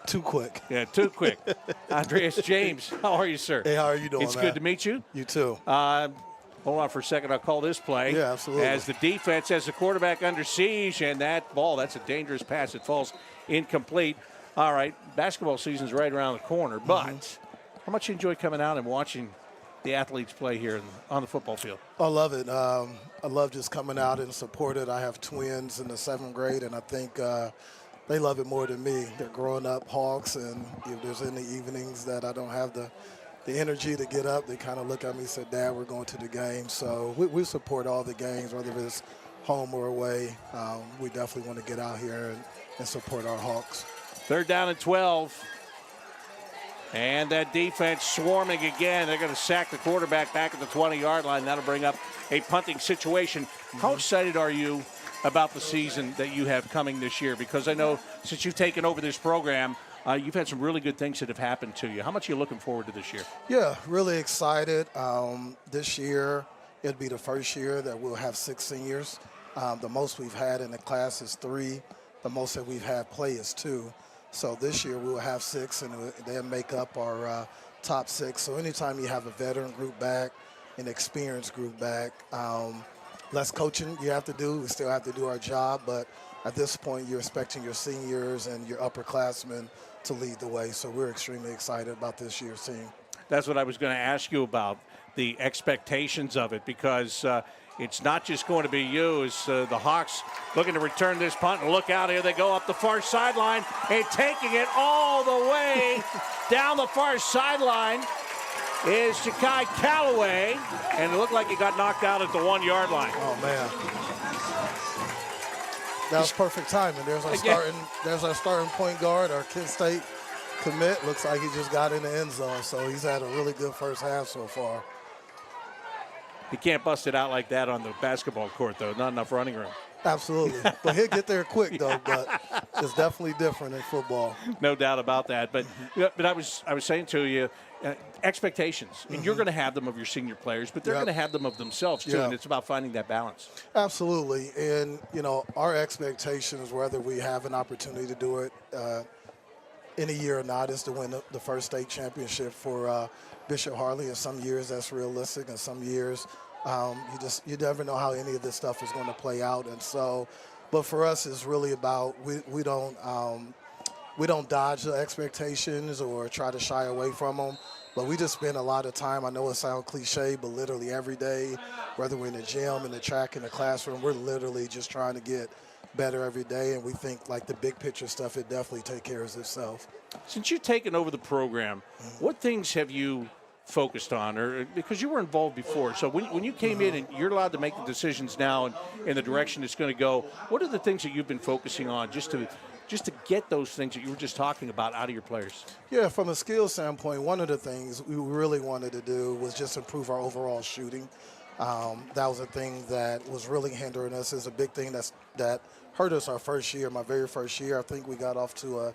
Too quick. Yeah, too quick. Andreas James, how are you, sir? Hey, how are you doing, It's man? good to meet you. You too. Hold on for a second. I'll call this play. Yeah, absolutely. As the defense has the quarterback under siege, and that ball, that's a dangerous pass. It falls incomplete. All right, basketball season's right around the corner, but how much you enjoy coming out and watching the athletes play here on the football field? I love it. I love just coming out and support it. I have twins in the 7th grade, and I think they love it more than me. They're growing up Hawks, and if there's any evenings that I don't have the energy to get up, they kind of look at me and say, Dad, we're going to the game. So we support all the games, whether it's home or away. We definitely want to get out here and support our Hawks. 3rd down and 12. And that defense swarming again. They're going to sack the quarterback back at the 20-yard line. That'll bring up a punting situation. How excited are you about the season that you have coming this year? Because I know since you've taken over this program, you've had some really good things that have happened to you. How much are you looking forward to this year? Yeah, really excited. This year, it'll be the first year that we'll have 6 seniors. The most we've had in the class is 3. The most that we've had play is 2. So this year we'll have 6, and they'll make up our top 6. So anytime you have a veteran group back, an experienced group back, less coaching you have to do. We still have to do our job, but at this point you're expecting your seniors and your upperclassmen to lead the way. So we're extremely excited about this year's team. That's what I was going to ask you about, the expectations of it, because it's not just going to be you. As the Hawks looking to return this punt, and look out, here they go up the far sideline and taking it all the way down the far sideline is Shakai Calloway, and it looked like he got knocked out at the 1-yard line. Oh man, that was perfect timing. There's our starting point guard, our Kent State commit. Looks like he just got in the end zone, so he's had a really good first half so far. You can't bust it out like that on the basketball court, though. Not enough running room. Absolutely. But he'll get there quick, though. But it's definitely different in football. No doubt about that. But I was saying to you, expectations. And you're going to have them of your senior players, but they're going to have them of themselves, too. Yeah. And it's about finding that balance. Absolutely. And, our expectations, whether we have an opportunity to do it in a year or not, is to win the first state championship for Bishop Hartley. In some years that's realistic, and some years you never know how any of this stuff is going to play out. And so, but for us, it's really about we don't dodge the expectations or try to shy away from them. But we just spend a lot of time. I know it sounds cliche, but literally every day, whether we're in the gym, in the track, in the classroom, we're literally just trying to get better every day. And we think like the big picture stuff, it definitely takes care of itself. Since you've taken over the program, what things have you focused on, or because you were involved before? So when you came in and you're allowed to make the decisions now and in the direction it's going to go, what are the things that you've been focusing on just to get those things that you were just talking about out of your players? Yeah, from a skill standpoint, one of the things we really wanted to do was just improve our overall shooting. That was a thing that was really hindering us. It's a big thing that hurt us our first year, my very first year. I think we got off to a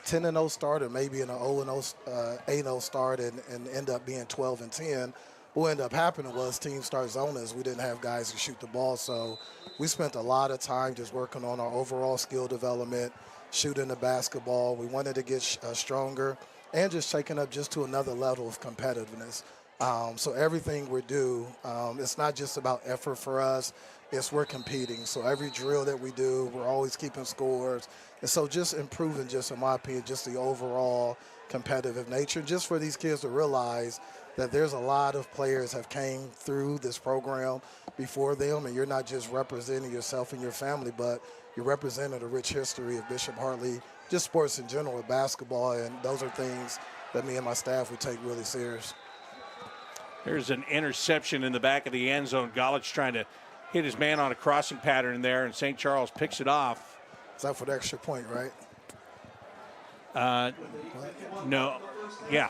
10-0 start, or maybe an 8-0 start, and end up being 12-10. What ended up happening was teams start zoning us. We didn't have guys to shoot the ball, so we spent a lot of time just working on our overall skill development, shooting the basketball. We wanted to get stronger and just taking up just to another level of competitiveness. So everything we do, it's not just about effort for us. We're competing. So every drill that we do, we're always keeping scores. And so just improving, just in my opinion, just the overall competitive nature, just for these kids to realize that there's a lot of players have came through this program before them, and you're not just representing yourself and your family, but you're representing a rich history of Bishop Hartley, just sports in general, basketball, and those are things that me and my staff would take really serious. There's an interception in the back of the end zone. Golich trying to hit his man on a crossing pattern there, and St. Charles picks it off. Is that for the extra point, right? No. Yeah.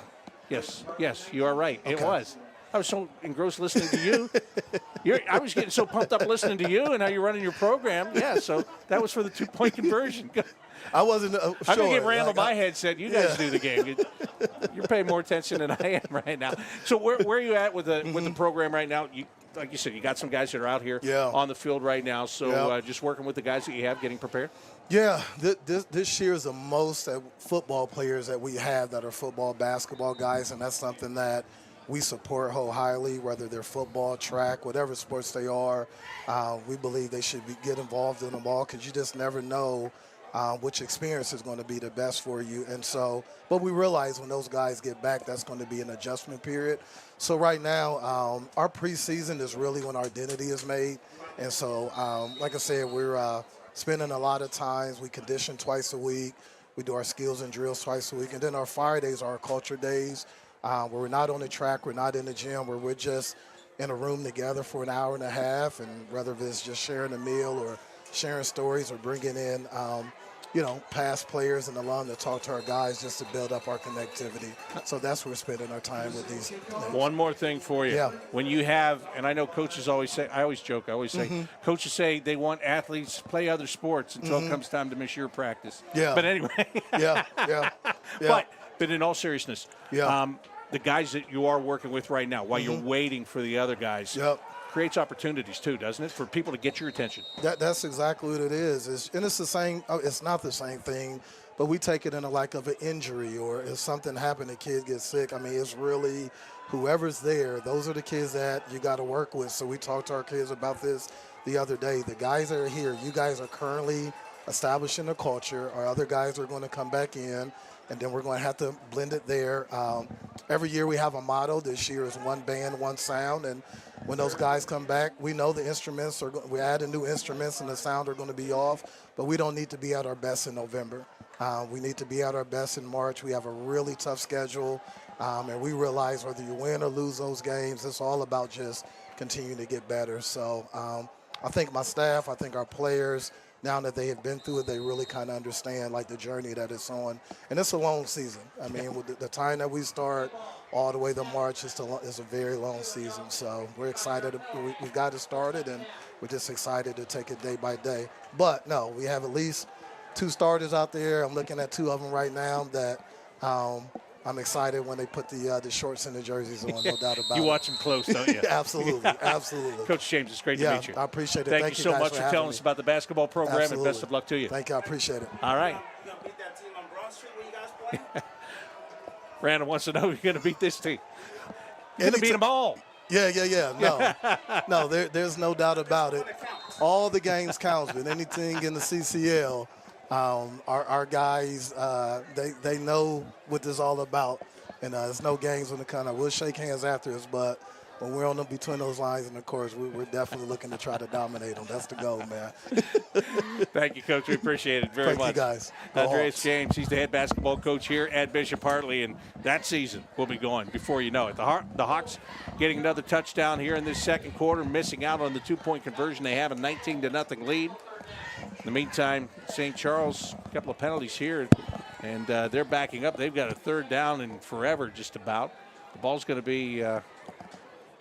Yes, you are right. Okay. It was. I was so engrossed listening to you. I was getting so pumped up listening to you and how you're running your program. Yeah, so that was for the 2-point conversion. I wasn't sure. I'm going to give Randall my headset. You guys do the game. You're paying more attention than I am right now. So where are you at with the program right now? Like you said, you got some guys that are out here on the field right now. So just working with the guys that you have, getting prepared? Yeah, this year is the most football players that we have that are football, basketball guys, and that's something that we support wholeheartedly, whether they're football, track, whatever sports they are. We believe they should get involved in them all, because you just never know which experience is going to be the best for you. And so, but we realize when those guys get back, that's going to be an adjustment period. So right now, our preseason is really when our identity is made. And so, like I said, we're spending a lot of times. We condition twice a week. We do our skills and drills twice a week. And then our Fridays are our culture days, where we're not on the track, we're not in the gym, where we're just in a room together for an hour and a half. And whether it's just sharing a meal or sharing stories or bringing in past players and alum to talk to our guys just to build up our connectivity. So that's where we're spending our time with these. One more thing for you. Yeah. When you have, and I know coaches always say, I always joke, I always say, coaches say they want athletes to play other sports until it comes time to miss your practice. Yeah. But anyway. Yeah. But in all seriousness, the guys that you are working with right now, while you're waiting for the other guys, creates opportunities too, doesn't it, for people to get your attention? That's exactly what it is. It's the same. It's not the same thing, but we take it in like of an injury, or if something happened, a kid gets sick. I mean, it's really whoever's there. Those are the kids that you got to work with. So we talked to our kids about this the other day. The guys that are here, you guys are currently establishing a culture. Our other guys are going to come back in, and then we're going to have to blend it there. Every year we have a motto. This year is one band, one sound, and when those guys come back, we know the instruments we're adding new instruments and the sound are going to be off, but we don't need to be at our best in November. We need to be at our best in March. We have a really tough schedule, and we realize whether you win or lose those games, it's all about just continuing to get better. So I think my staff, I think our players, now that they have been through it, they really kind of understand like the journey that it's on. And it's a long season. I mean, with the time that we start all the way to March is a very long season. So we're excited. We've got it started, and we're just excited to take it day by day. But, no, we have at least 2 starters out there. I'm looking at 2 of them right now that I'm excited when they put the shorts and the jerseys on, no doubt about it. You watch them close, don't you? Absolutely. Coach James, it's great to meet you. I appreciate it. Thank you so guys much for telling us about the basketball program, Absolutely. and best of luck to you. Thank you. I appreciate it. All right. You going to beat that team on Broad Street where you guys play? Brandon wants to know you're going to beat this team. You're going to beat them all. Yeah. No, there's no doubt about it. All the games count, but anything in the CCL, our guys, they know what this is all about. And there's no games when it kind of, we'll shake hands after us, but when we're on between those lines, and of course, we're definitely looking to try to dominate them. That's the goal, man. Thank you, Coach. We appreciate it very much. Thank you, guys. Andreas James, he's the head basketball coach here at Bishop Hartley, and that season will be going before you know it. The Hawks getting another touchdown here in this second quarter, missing out on the 2-point conversion. They have a 19-0 lead. In the meantime, St. Charles, a couple of penalties here, and they're backing up. They've got a 3rd down in forever, just about. The ball's going to be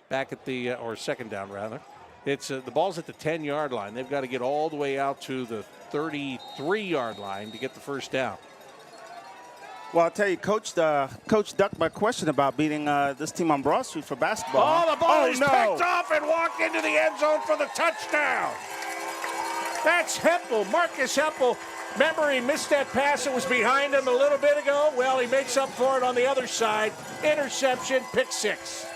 back at the, or 2nd down rather. It's the ball's at the 10-yard line. They've got to get all the way out to the 33-yard line to get the 1st down. Well, I'll tell you, Coach ducked my question about beating this team on Broad Street for basketball. Oh, the ball is picked off and walked into the end zone for the touchdown. That's Hempel, Marcus Hempel. Remember, he missed that pass that was behind him a little bit ago? Well, he makes up for it on the other side. Interception, pick 6.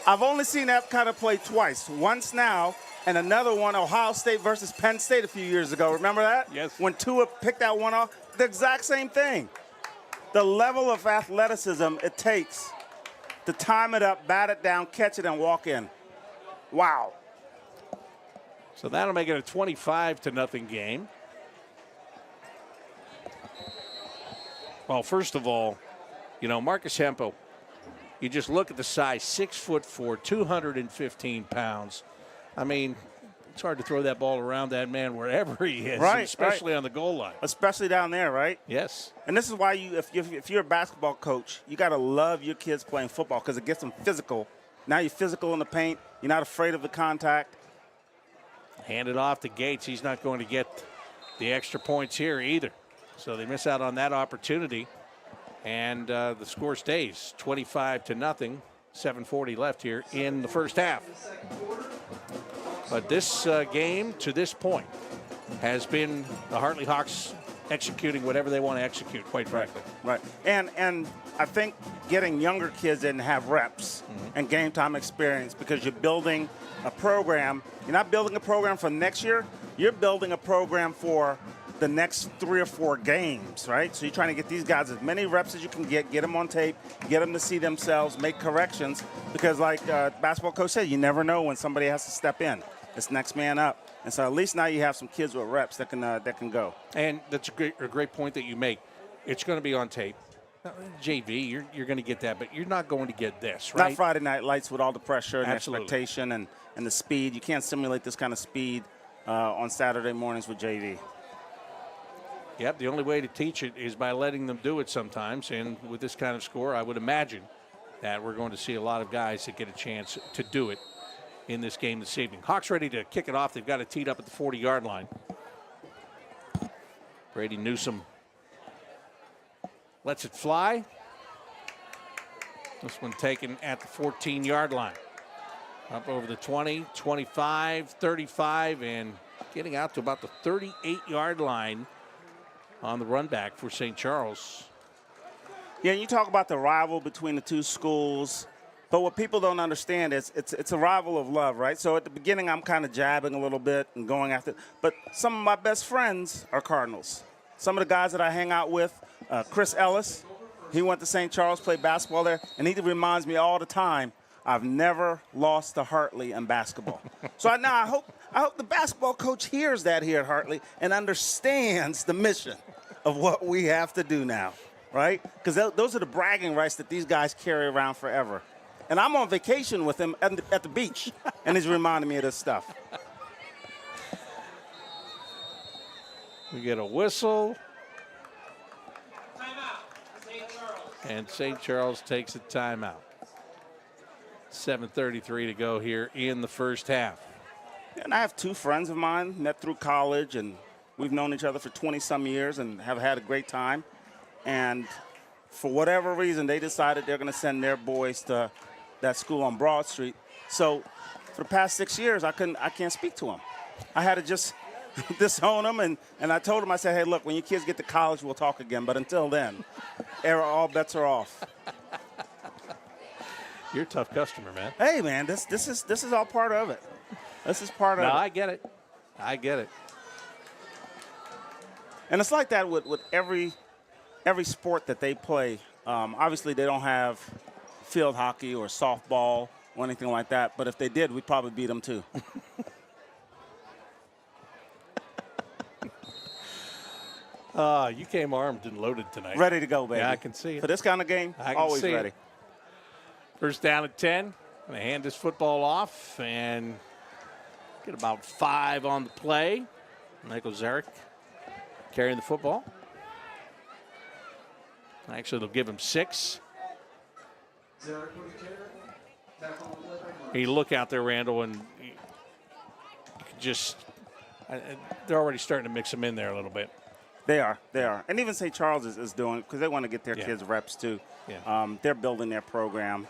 I've only seen that kind of play twice. Once now, and another one, Ohio State versus Penn State a few years ago. Remember that? Yes. When Tua picked that one off, the exact same thing. The level of athleticism it takes to time it up, bat it down, catch it, and walk in. Wow. So that'll make it a 25-0 game. Well, first of all, Marcus Hempel, you just look at the size, 6'4", 215 pounds. I mean, it's hard to throw that ball around that man wherever he is, right, especially on the goal line. Especially down there, right? Yes. And this is why if you're a basketball coach, you got to love your kids playing football because it gets them physical. Now you're physical in the paint. You're not afraid of the contact. Hand it off to Gates. He's not going to get the extra points here either. So they miss out on that opportunity. And the score stays 25-0. 7:40 left here in the first half. But this game to this point has been the Hartley Hawks executing whatever they want to execute, quite frankly. Right. And I think getting younger kids in to have reps and game time experience because you're building a program. You're not building a program for next year. You're building a program for the next 3 or 4 games, right? So you're trying to get these guys as many reps as you can get them on tape, get them to see themselves, make corrections, because like basketball coach said, you never know when somebody has to step in. It's next man up. And so at least now you have some kids with reps that can go. And that's a great point that you make. It's going to be on tape. JV, you're going to get that, but you're not going to get this, right? Not Friday night lights with all the pressure and Absolutely. expectation and the speed. You can't simulate this kind of speed on Saturday mornings with JV. Yep, the only way to teach it is by letting them do it sometimes. And with this kind of score, I would imagine that we're going to see a lot of guys that get a chance to do it in this game this evening. Hawks ready to kick it off. They've got it teed up at the 40-yard line. Brady Newsome lets it fly. This one taken at the 14-yard line. Up over the 20, 25, 35, and getting out to about the 38-yard line on the run back for St. Charles. Yeah, you talk about the rival between the two schools, but what people don't understand is it's a rival of love, right? So at the beginning, I'm kind of jabbing a little bit and going after, but some of my best friends are Cardinals. Some of the guys that I hang out with, Chris Ellis, he went to St. Charles, played basketball there, and he reminds me all the time, I've never lost to Hartley in basketball. So I hope the basketball coach hears that here at Hartley and understands the mission of what we have to do now, right? Because those are the bragging rights that these guys carry around forever. And I'm on vacation with him at the beach, and he's reminding me of this stuff. We get a whistle. Timeout, St. Charles. And St. Charles takes a timeout. 7:33 to go here in the first half. And I have two friends of mine, met through college, and we've known each other for 20-some years and have had a great time. And for whatever reason, they decided they're going to send their boys to that school on Broad Street. So for the past 6 years, I can't speak to them. I had to just disown them, and I told them, I said, hey, look, when your kids get to college, we'll talk again. But until then, all bets are off. You're a tough customer, man. Hey, man, this is all part of it. This is part of it. No, I get it. I get it. And it's like that with every sport that they play. Obviously, they don't have field hockey or softball or anything like that. But if they did, we'd probably beat them too. You came armed and loaded tonight. Ready to go, baby. Yeah, I can see it. For this kind of game, I can always see ready. it. First down at 10. Going to hand this football off and get about 5 on the play. Michael Zarek carrying the football. Actually, they'll give him 6. Zarek with the carry. Tackle on the play by Mark. You look out there, Randall, and you could just they're already starting to mix them in there a little bit. They are. And even St. Charles is doing, because they want to get their kids reps too. Yeah. They're building their program.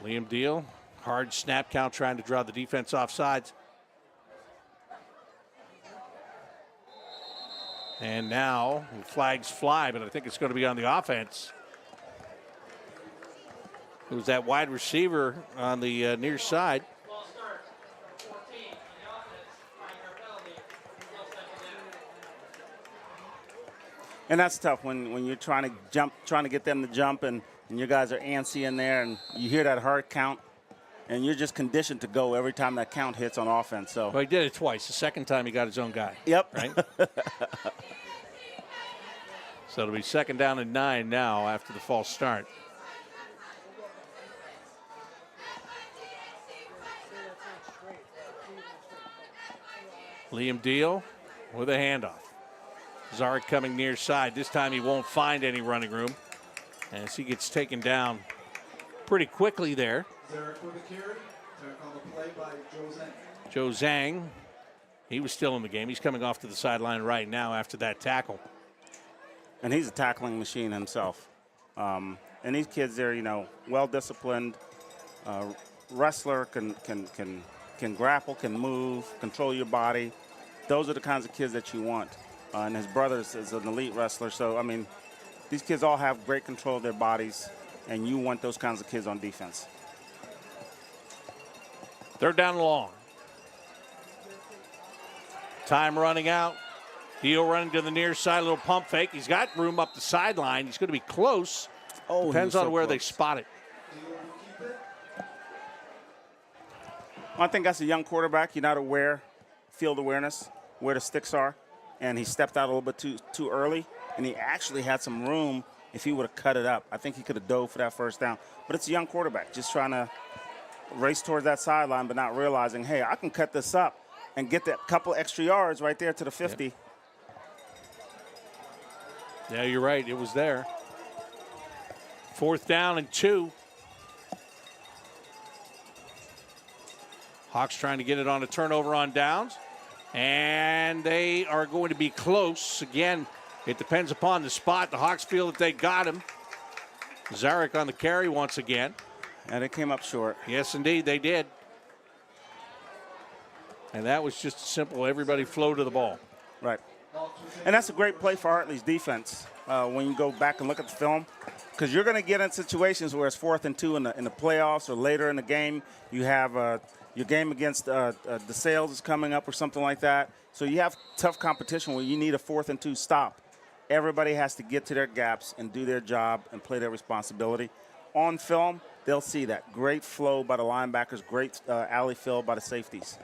Liam Deal, hard snap count, trying to draw the defense off sides. And now flags fly, but I think it's going to be on the offense. It was that wide receiver on the near side. Ball start. 14 on the offense. 5-yard penalty. Still second down. And that's tough when you're trying to get them to jump, and your guys are antsy in there, and you hear that hard count, and you're just conditioned to go every time that count hits on offense. So Well, he did it twice. The second time he got his own guy. Yep. Right? So it'll be second down and 9 now after the false start. Liam Deal with a handoff. Zarek coming near side. This time he won't find any running room as he gets taken down pretty quickly there. Zarek with the carry. Tackle on the play by Joe Zhang. Joe Zhang, he was still in the game. He's coming off to the sideline right now after that tackle. And he's a tackling machine himself. And these kids, they're well disciplined. Wrestler can grapple, can move, control your body. Those are the kinds of kids that you want. And his brother is an elite wrestler. So, I mean, these kids all have great control of their bodies, and you want those kinds of kids on defense. Third down and long. Time running out. Deal running to the near side, a little pump fake. He's got room up the sideline. He's going to be close. Oh, Depends on where they spot it. I think that's a young quarterback. You're not aware, field awareness, where the sticks are. And he stepped out a little bit too early, and he actually had some room if he would have cut it up. I think he could have dove for that first down. But it's a young quarterback just trying to race towards that sideline but not realizing, hey, I can cut this up and get that couple extra yards right there to the 50. Yeah, you're right. It was there. 4th down and 2. Hawks trying to get it on a turnover on downs. And they are going to be close. Again, it depends upon the spot. The Hawks feel that they got him. Zarek on the carry once again. And it came up short. Yes, indeed, they did. And that was just simple. Everybody flow to the ball. Right. And that's a great play for Hartley's defense when you go back and look at the film. Because you're going to get in situations where it's 4th and 2 in the playoffs or later in the game. You have your game against the Sales is coming up or something like that. So you have tough competition where you need a 4th and 2 stop. Everybody has to get to their gaps and do their job and play their responsibility. On film, they'll see that. Great flow by the linebackers, great alley fill by the safeties.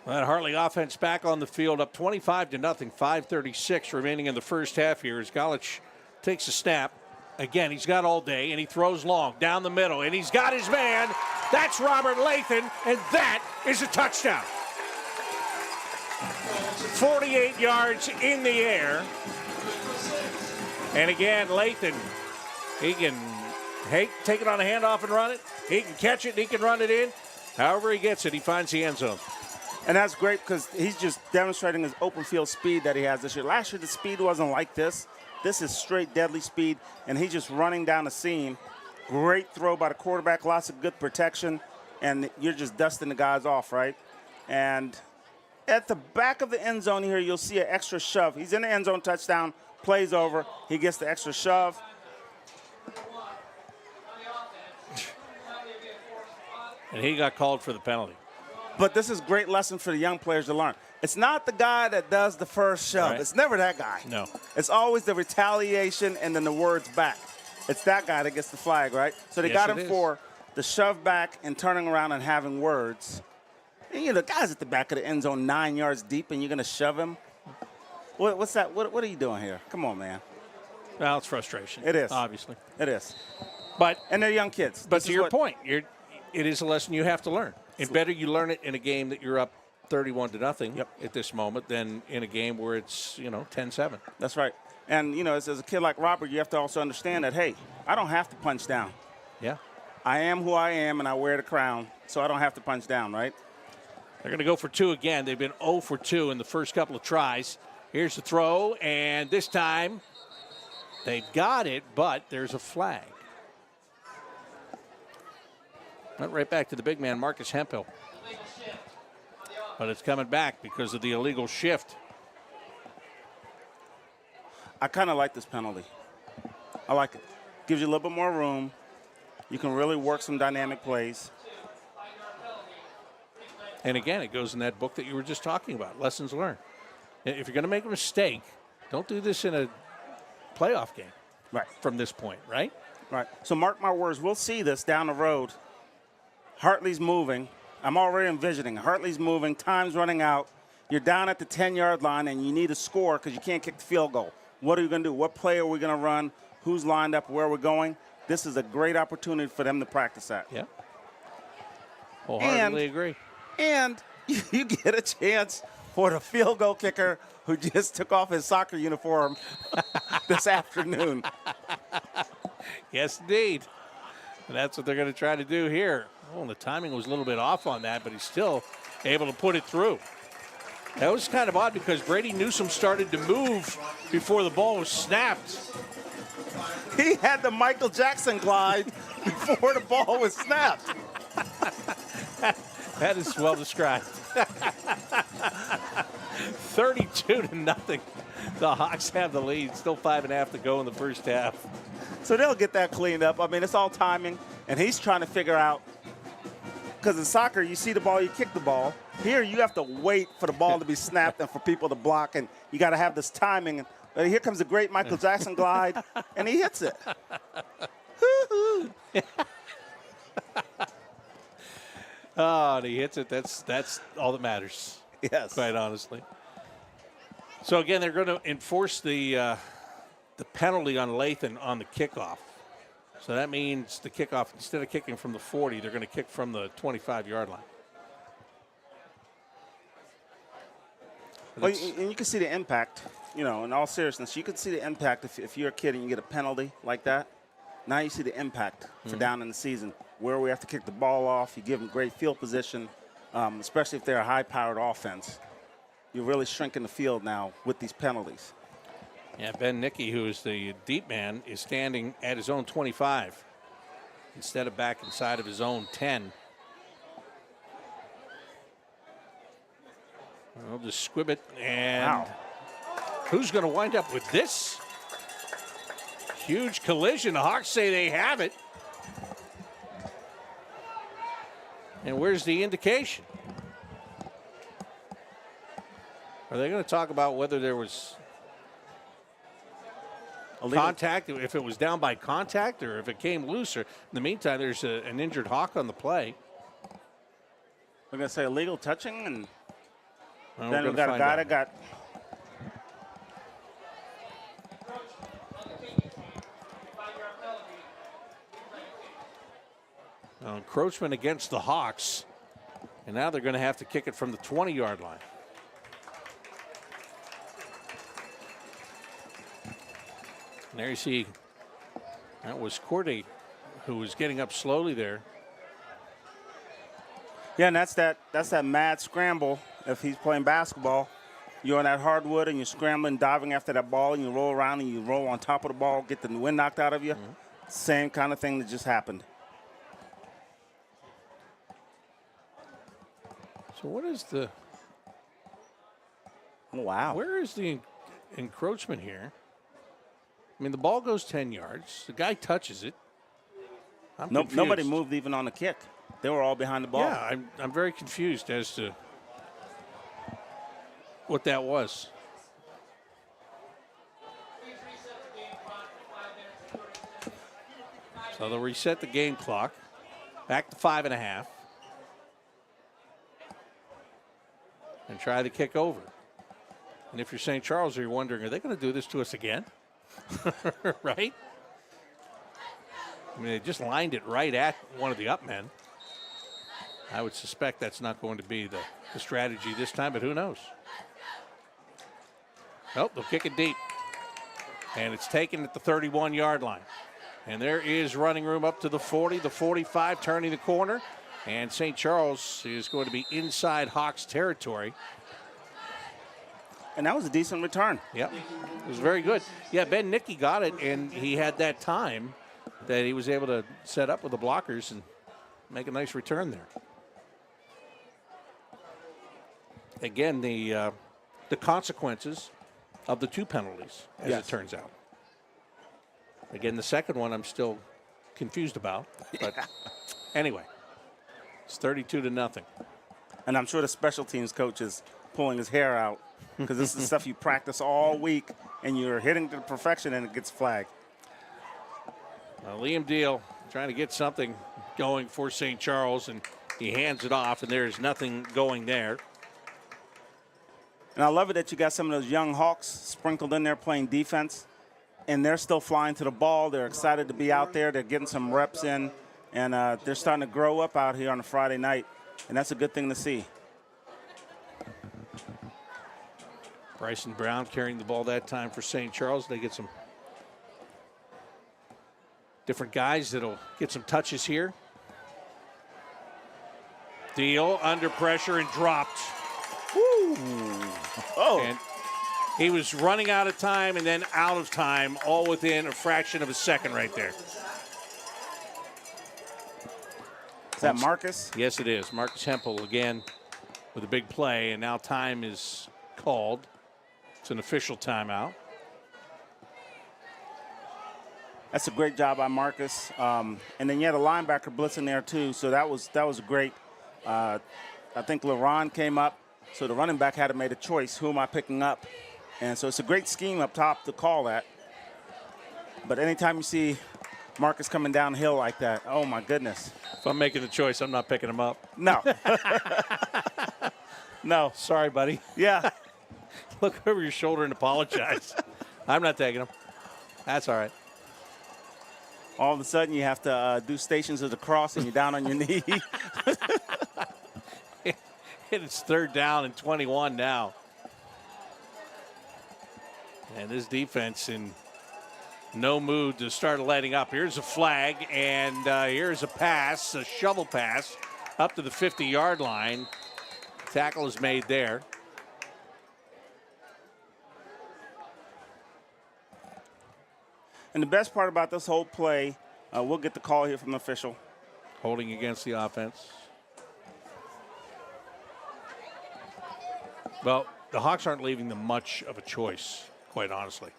That Hartley offense back on the field, up 25-0, 5:36 remaining in the first half here as Galich takes a snap. Again, he's got all day, and he throws long down the middle, and he's got his man. That's Robert Lathan, and that is a touchdown. 48 yards in the air. And again, Lathan, he can take it on a handoff and run it. He can catch it, and he can run it in. However he gets it, he finds the end zone. And that's great because he's just demonstrating his open field speed that he has this year. Last year, the speed wasn't like this. This is straight deadly speed, and he's just running down the seam. Great throw by the quarterback, lots of good protection, and you're just dusting the guys off, right? And at the back of the end zone here, you'll see an extra shove. He's in the end zone, touchdown, plays over. He gets the extra shove. And he got called for the penalty. But this is a great lesson for the young players to learn. It's not the guy that does the first shove. Right. It's never that guy. No. It's always the retaliation and then the words back. It's that guy that gets the flag, right? So they got him for the shove back and turning around and having words. And, you know, the guy's at the back of the end zone 9 yards deep, and you're going to shove him? What's that? What are you doing here? Come on, man. Well, it's frustration. It is. Obviously. It is. But And they're young kids. But to your point, it is a lesson you have to learn. It's better you learn it in a game that you're up 31-0 at this moment than in a game where it's, 10-7. That's right. And, as a kid like Robert, you have to also understand that, hey, I don't have to punch down. Yeah. I am who I am, and I wear the crown, so I don't have to punch down, right? They're going to go for 2 again. They've been 0 for 2 in the first couple of tries. Here's the throw, and this time they got it, but there's a flag. Went right back to the big man, Marcus Hemphill. But it's coming back because of the illegal shift. I kind of like this penalty. I like it. Gives you a little bit more room. You can really work some dynamic plays. And again, it goes in that book that you were just talking about, lessons learned. If you're going to make a mistake, don't do this in a playoff game. Right. From this point, right? Right. So mark my words, we'll see this down the road. Hartley's moving. I'm already envisioning. Hartley's moving. Time's running out. You're down at the 10-yard line, and you need a score because you can't kick the field goal. What are you going to do? What play are we going to run? Who's lined up? Where we're going? This is a great opportunity for them to practice that. Yeah. Wholeheartedly agree. And you get a chance for the field goal kicker who just took off his soccer uniform this afternoon. Yes, indeed. And that's what they're going to try to do here. Oh, and the timing was a little bit off on that, but he's still able to put it through. That was kind of odd because Brady Newsome started to move before the ball was snapped. He had the Michael Jackson glide before the ball was snapped. That is well described. 32-0. The Hawks have the lead. Still 5.5 to go in the first half. So they'll get that cleaned up. I mean, it's all timing, and he's trying to figure out, because in soccer, you see the ball, you kick the ball. Here, you have to wait for the ball to be snapped and for people to block, and you got to have this timing. But here comes the great Michael Jackson glide, and he hits it. Oh, and he hits it. That's all that matters. Yes. Quite honestly. So, again, they're going to enforce the penalty on Lathan on the kickoff. So that means the kickoff, instead of kicking from the 40, they're going to kick from the 25-yard line. Well, and you can see the impact, you know, in all seriousness. You can see the impact if you're a kid and you get a penalty like that. Now you see the impact for down in the season, where we have to kick the ball off. You give them great field position, especially if they're a high-powered offense. You're really shrinking the field now with these penalties. Yeah, Ben Nicky, who is the deep man, is standing at his own 25 instead of back inside of his own 10. Well, just squib it, and Wow. who's going to wind up with this? Huge collision. The Hawks say they have it. And where's the indication? Are they going to talk about whether there was contact, if it was down by contact, or if it came loose? Or in the meantime, there's an injured Hawk on the play. We're going to say illegal touching, and Well, then we're we got a gonna guy find that got encroachment against the Hawks, and now they're going to have to kick it from the 20-yard line. And there you see, that was Corday who was getting up slowly there. Yeah, and that's that mad scramble. If he's playing basketball, you're on that hardwood and you're scrambling, diving after that ball, and you roll around and you roll on top of the ball, get the wind knocked out of you. Same kind of thing that just happened. So what is the, Oh, wow. where is the encroachment here? I mean, the ball goes 10 yards. The guy touches it. I'm Nobody confused. moved even on the kick. They were all behind the ball. Yeah, I'm very confused as to what that was. Please reset the game clock for 5 minutes and 30 seconds. So they'll reset the game clock back to 5.5 and try the kick over. And if you're St. Charles, you're wondering, are they going to do this to us again? Right? I mean, they just lined it right at one of the up men. I would suspect that's not going to be the strategy this time, but who knows? Oh, they'll kick it deep. And it's taken at the 31-yard line. And there is running room up to the 40, the 45, turning the corner. And St. Charles is going to be inside Hawks territory. And that was a decent return. Yep, it was very good. Yeah, Ben Nicky got it, and he had that time that he was able to set up with the blockers and make a nice return there. Again, the consequences of the two penalties, as Yes. it turns out. Again, the second one I'm still confused about, but anyway, it's 32-0. And I'm sure the special teams coach is pulling his hair out because this is stuff you practice all week and you're hitting to perfection and it gets flagged. Liam Deal trying to get something going for St. Charles, and he hands it off, and there's nothing going there. And I love it that you got some of those young Hawks sprinkled in there playing defense, and they're still flying to the ball. They're excited to be out there. They're getting some reps in, and they're starting to grow up out here on a Friday night, and that's a good thing to see. Bryson Brown carrying the ball that time for St. Charles. They get some different guys that'll get some touches here. Deal under pressure and dropped. Woo! Oh, And he was running out of time and then out of time, all within a fraction of a second right there. is that Marcus? Yes, it is. Marcus Hempel again with a big play, and now time is called. It's an official timeout. That's a great job by Marcus. And then you had a linebacker blitzing there too, so that was great. I think LaRon came up, so the running back had to make a choice. Who am I picking up? And so it's a great scheme up top to call that. But anytime you see Marcus coming downhill like that, oh my goodness. If I'm making the choice, I'm not picking him up. No. No. Sorry, buddy. Yeah. Look over your shoulder and apologize. I'm not taking him. That's all right. All of a sudden you have to do Stations of the Cross and you're down on your knee. It's third down and 21 now. And this defense in no mood to start letting up. Here's a flag, and here's a pass, a shovel pass, up to the 50-yard line. Tackle is made there. And the best part about this whole play, we'll get the call here from the official. Holding against the offense. Well, the Hawks aren't leaving them much of a choice, quite honestly,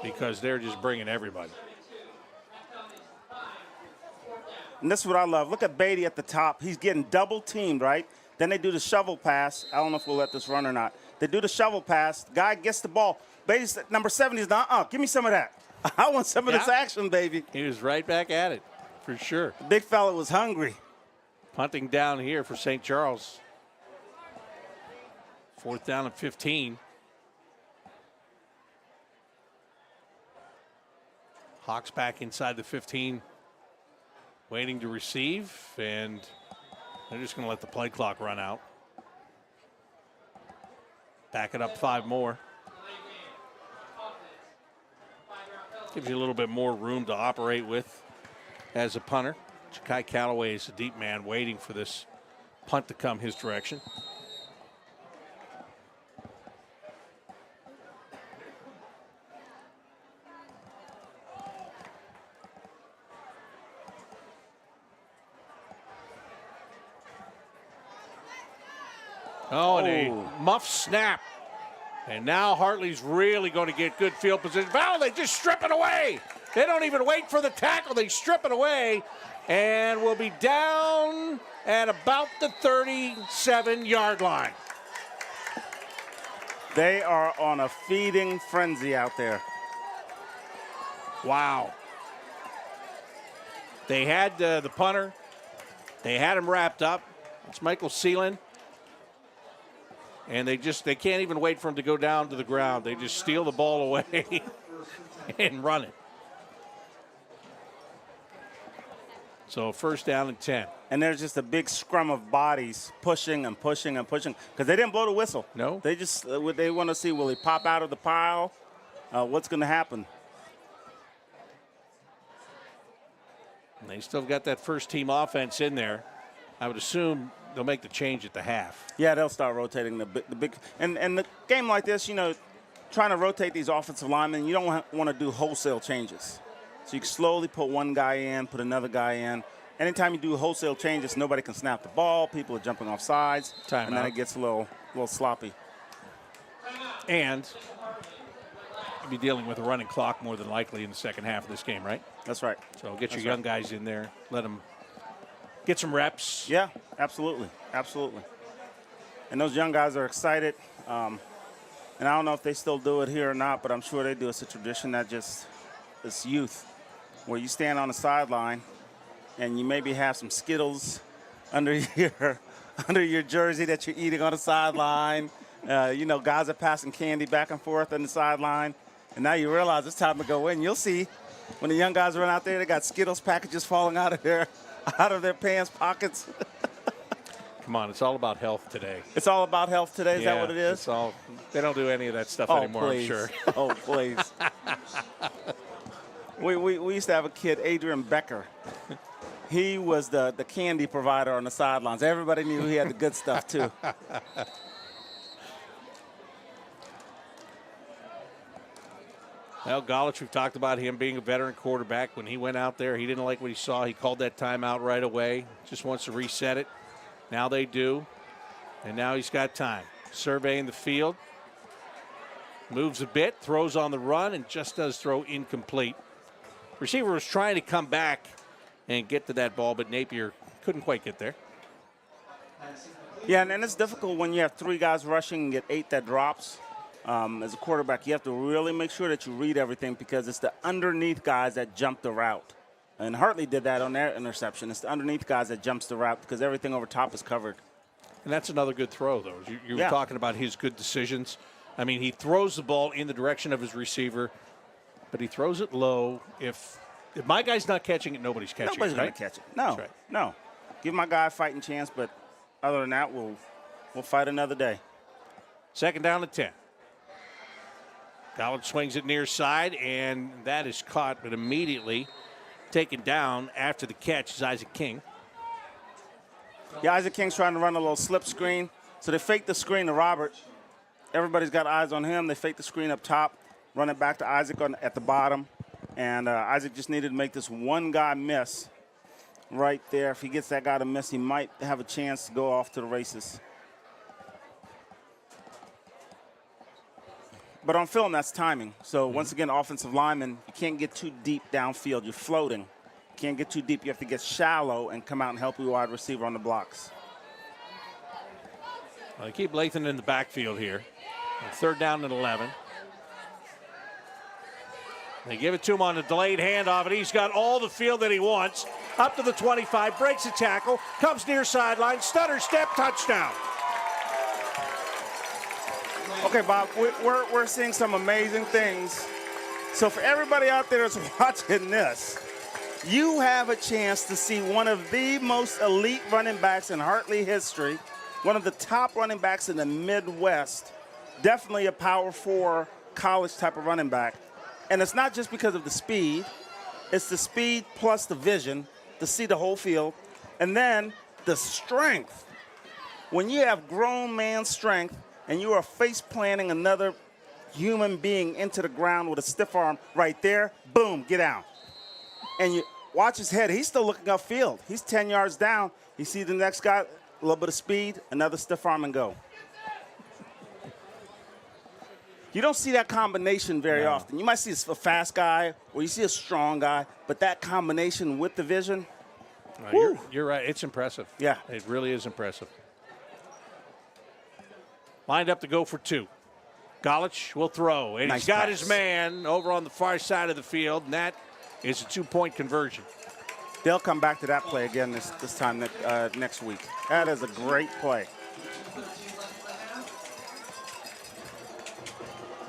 because they're just bringing everybody. And this is what I love. Look at Beatty at the top. He's getting double teamed, right? Then they do the shovel pass. I don't know if we'll let this run or not. They do the shovel pass. The guy gets the ball. Beatty's number 70 is not, give me some of that. I want some of this action, baby. He was right back at it, for sure. The big fella was hungry. Punting down here for St. Charles. 4th down and 15. Hawks back inside the 15, waiting to receive, and they're just going to let the play clock run out. Back it up 5 more. Gives you a little bit more room to operate with as a punter. Ja'Kai Callaway is a deep man waiting for this punt to come his direction. Oh, and a muff snap. And now Hartley's really going to get good field position. Oh, they just strip it away. They don't even wait for the tackle. They strip it away. And we'll be down at about the 37-yard line. They are on a feeding frenzy out there. Wow. They had the punter. They had him wrapped up. It's Michael Seelan. And they can't even wait for him to go down to the ground. They just steal the ball away and run it. So 1st down and 10. And there's just a big scrum of bodies pushing and pushing and pushing because they didn't blow the whistle. No. They just they want to see, will he pop out of the pile? What's going to happen? And they still got that first team offense in there. I would assume they'll make the change at the half. Yeah, they'll start rotating the big. And the game like this, trying to rotate these offensive linemen, you don't want to do wholesale changes. So you can slowly put one guy in, put another guy in. Anytime you do wholesale changes, nobody can snap the ball. People are jumping off sides. Time and out. then it gets a little sloppy. And you'll be dealing with a running clock more than likely in the second half of this game, right? That's right. So get your young guys in there. Let them get some reps. Yeah, absolutely. Absolutely. And those young guys are excited. And I don't know if they still do it here or not, but I'm sure they do. It's a tradition that it's youth, where you stand on the sideline and you maybe have some Skittles under your jersey that you're eating on the sideline. Guys are passing candy back and forth on the sideline. And now you realize it's time to go in. You'll see when the young guys run out there, they got Skittles packages falling out of their pants pockets. Come on, it's all about health today. It's all about health today? Is that what it is? It's all, they don't do any of that stuff anymore, please. I'm sure. Oh, please. we used to have a kid, Adrian Becker. He was the candy provider on the sidelines. Everybody knew he had the good stuff, too. Well, Golich, we've talked about him being a veteran quarterback. When he went out there, he didn't like what he saw. He called that timeout right away. Just wants to reset it. Now they do. And now he's got time. Surveying the field. Moves a bit, throws on the run, and just does throw incomplete. Receiver was trying to come back and get to that ball, but Napier couldn't quite get there. Yeah, and it's difficult when you have 3 guys rushing and get 8 that drops. As a quarterback, you have to really make sure that you read everything because it's the underneath guys that jump the route. And Hartley did that on their interception. It's the underneath guys that jumps the route because everything over top is covered. And that's another good throw, though. You were talking about his good decisions. I mean, he throws the ball in the direction of his receiver, but he throws it low. If my guy's not catching it, nobody's catching Nobody's it, going right? to catch it. No, right. No. Give my guy a fighting chance, but other than that, we'll fight another day. 2nd down and 10. Collins swings it near side, and that is caught, but immediately taken down after the catch is Isaac King. Yeah, Isaac King's trying to run a little slip screen. So they fake the screen to Robert. Everybody's got eyes on him. They fake the screen up top, run it back to Isaac at the bottom. And Isaac just needed to make this one guy miss right there. If he gets that guy to miss, he might have a chance to go off to the races. But on film, that's timing. So once again, offensive lineman, you can't get too deep downfield. You're floating. You can't get too deep. You have to get shallow and come out and help your wide receiver on the blocks. Well, they keep Lathan in the backfield here. Third down and 11. They give it to him on a delayed handoff, and he's got all the field that he wants. Up to the 25, breaks a tackle, comes near sideline, stutter step, touchdown. Okay, Bob, we're seeing some amazing things. So for everybody out there that's watching this, you have a chance to see one of the most elite running backs in Hartley history, one of the top running backs in the Midwest, definitely a Power 4 college type of running back. And it's not just because of the speed. It's the speed plus the vision to see the whole field. And then the strength. When you have grown man strength and you are face planting another human being into the ground with a stiff arm right there, boom, get out. And you watch his head. He's still looking upfield. He's 10 yards down. You see the next guy, a little bit of speed, another stiff arm and go. You don't see that combination very often. You might see a fast guy or you see a strong guy, but that combination with the vision, you're right. It's impressive. Yeah. It really is impressive. Lined up to go for two. Golich will throw, and Nice he's got pass. his man over on the far side of the field, and that is a 2-point conversion. they'll come back to that play again this time next week. That is a great play.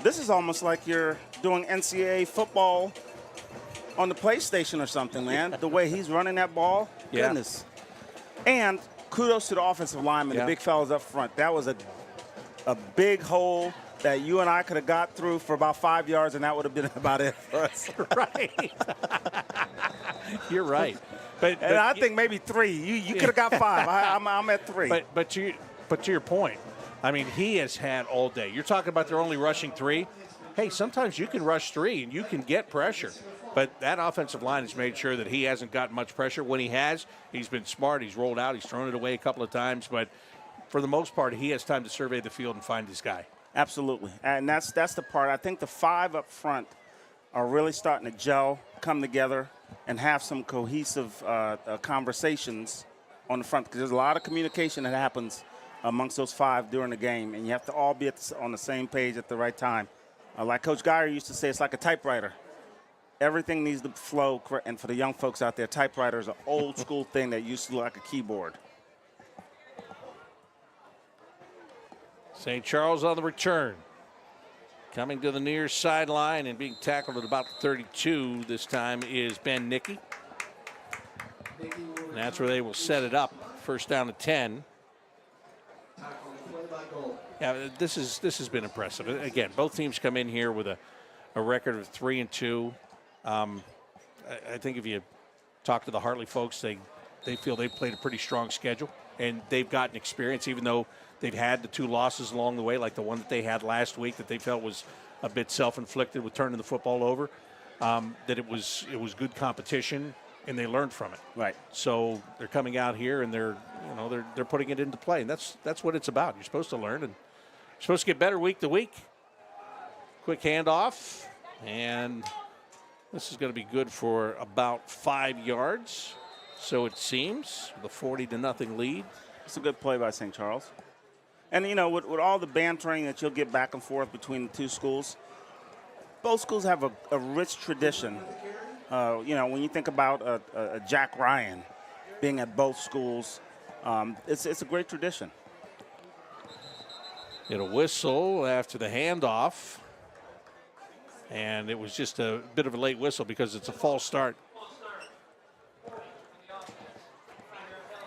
This is almost like you're doing NCAA football on the PlayStation or something, man. The way he's running that ball, goodness. And kudos to the offensive lineman, the big fellas up front. That was a big hole that you and I could have got through for about 5 yards, and that would have been about it for us. Right. You're right. But I think maybe 3. You could have got 5. I'm at 3. But to your point, I mean, he has had all day. You're talking about they're only rushing 3. Hey, sometimes you can rush 3 and you can get pressure. But that offensive line has made sure that he hasn't gotten much pressure. When he has, he's been smart. He's rolled out. He's thrown it away a couple of times. But for the most part, he has time to survey the field and find his guy. Absolutely. And that's the part. I think the 5 up front are really starting to gel, come together, and have some cohesive conversations on the front. Because there's a lot of communication that happens amongst those 5 during the game, and you have to all be on the same page at the right time. Like Coach Geyer used to say, it's like a typewriter. Everything needs to flow, and for the young folks out there, typewriter is an old school thing that used to look like a keyboard. St. Charles on the return. Coming to the near sideline and being tackled at about the 32 this time is Ben Nicky. And that's where they will set it up. First down to 10. Yeah, this has been impressive. Again, both teams come in here with a record of 3-2. I think if you talk to the Hartley folks, they feel they've played a pretty strong schedule, and they've gotten experience, even though they've had the 2 losses along the way, like the one that they had last week that they felt was a bit self-inflicted with turning the football over. That it was good competition, and they learned from it. Right. So they're coming out here and they're putting it into play, and that's what it's about. You're supposed to learn, and you're supposed to get better week to week. Quick handoff, and this is going to be good for about 5 yards. So it seems, the 40-0 lead. It's a good play by St. Charles. And, with all the bantering that you'll get back and forth between the 2 schools, both schools have a rich tradition. When you think about a Jack Ryan being at both schools, it's a great tradition. Get a whistle after the handoff. And it was just a bit of a late whistle because it's a false start.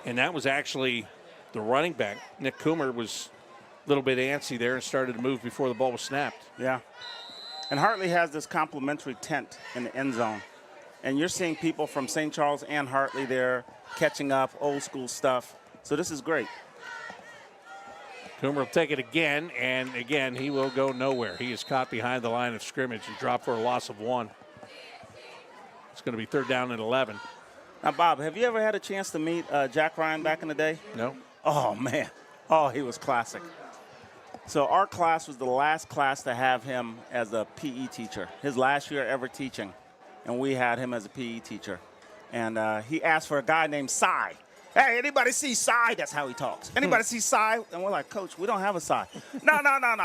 And that was actually the running back. Nick Coomer was a little bit antsy there and started to move before the ball was snapped. Yeah. And Hartley has this complimentary tent in the end zone. And you're seeing people from St. Charles and Hartley there catching up, old school stuff. So this is great. Coomer will take it again, and again, he will go nowhere. He is caught behind the line of scrimmage and dropped for a loss of 1. It's going to be 3rd down and 11. Now, Bob, have you ever had a chance to meet Jack Ryan back in the day? No. Oh, man. Oh, he was classic. So our class was the last class to have him as a PE teacher, his last year ever teaching, and we had him as a PE teacher. And he asked for a guy named Cy. Hey, anybody see Cy? That's how he talks. Anybody see Cy? And we're like, Coach, we don't have a Cy. No.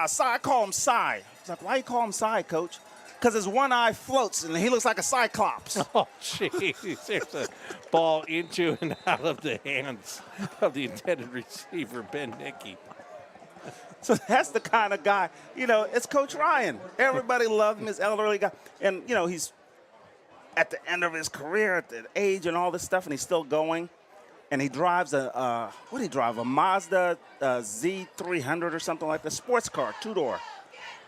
Cy, call him Cy. He's like, why you call him Cy, Coach? Because his one eye floats and he looks like a cyclops. Oh, jeez. There's a ball into and out of the hands of the intended receiver, Ben Nicky. So that's the kind of guy, it's Coach Ryan. Everybody loved him, his elderly guy. And, he's at the end of his career, at the age and all this stuff, and he's still going. And he drives a Mazda Z300 or something like that, sports car, 2-door.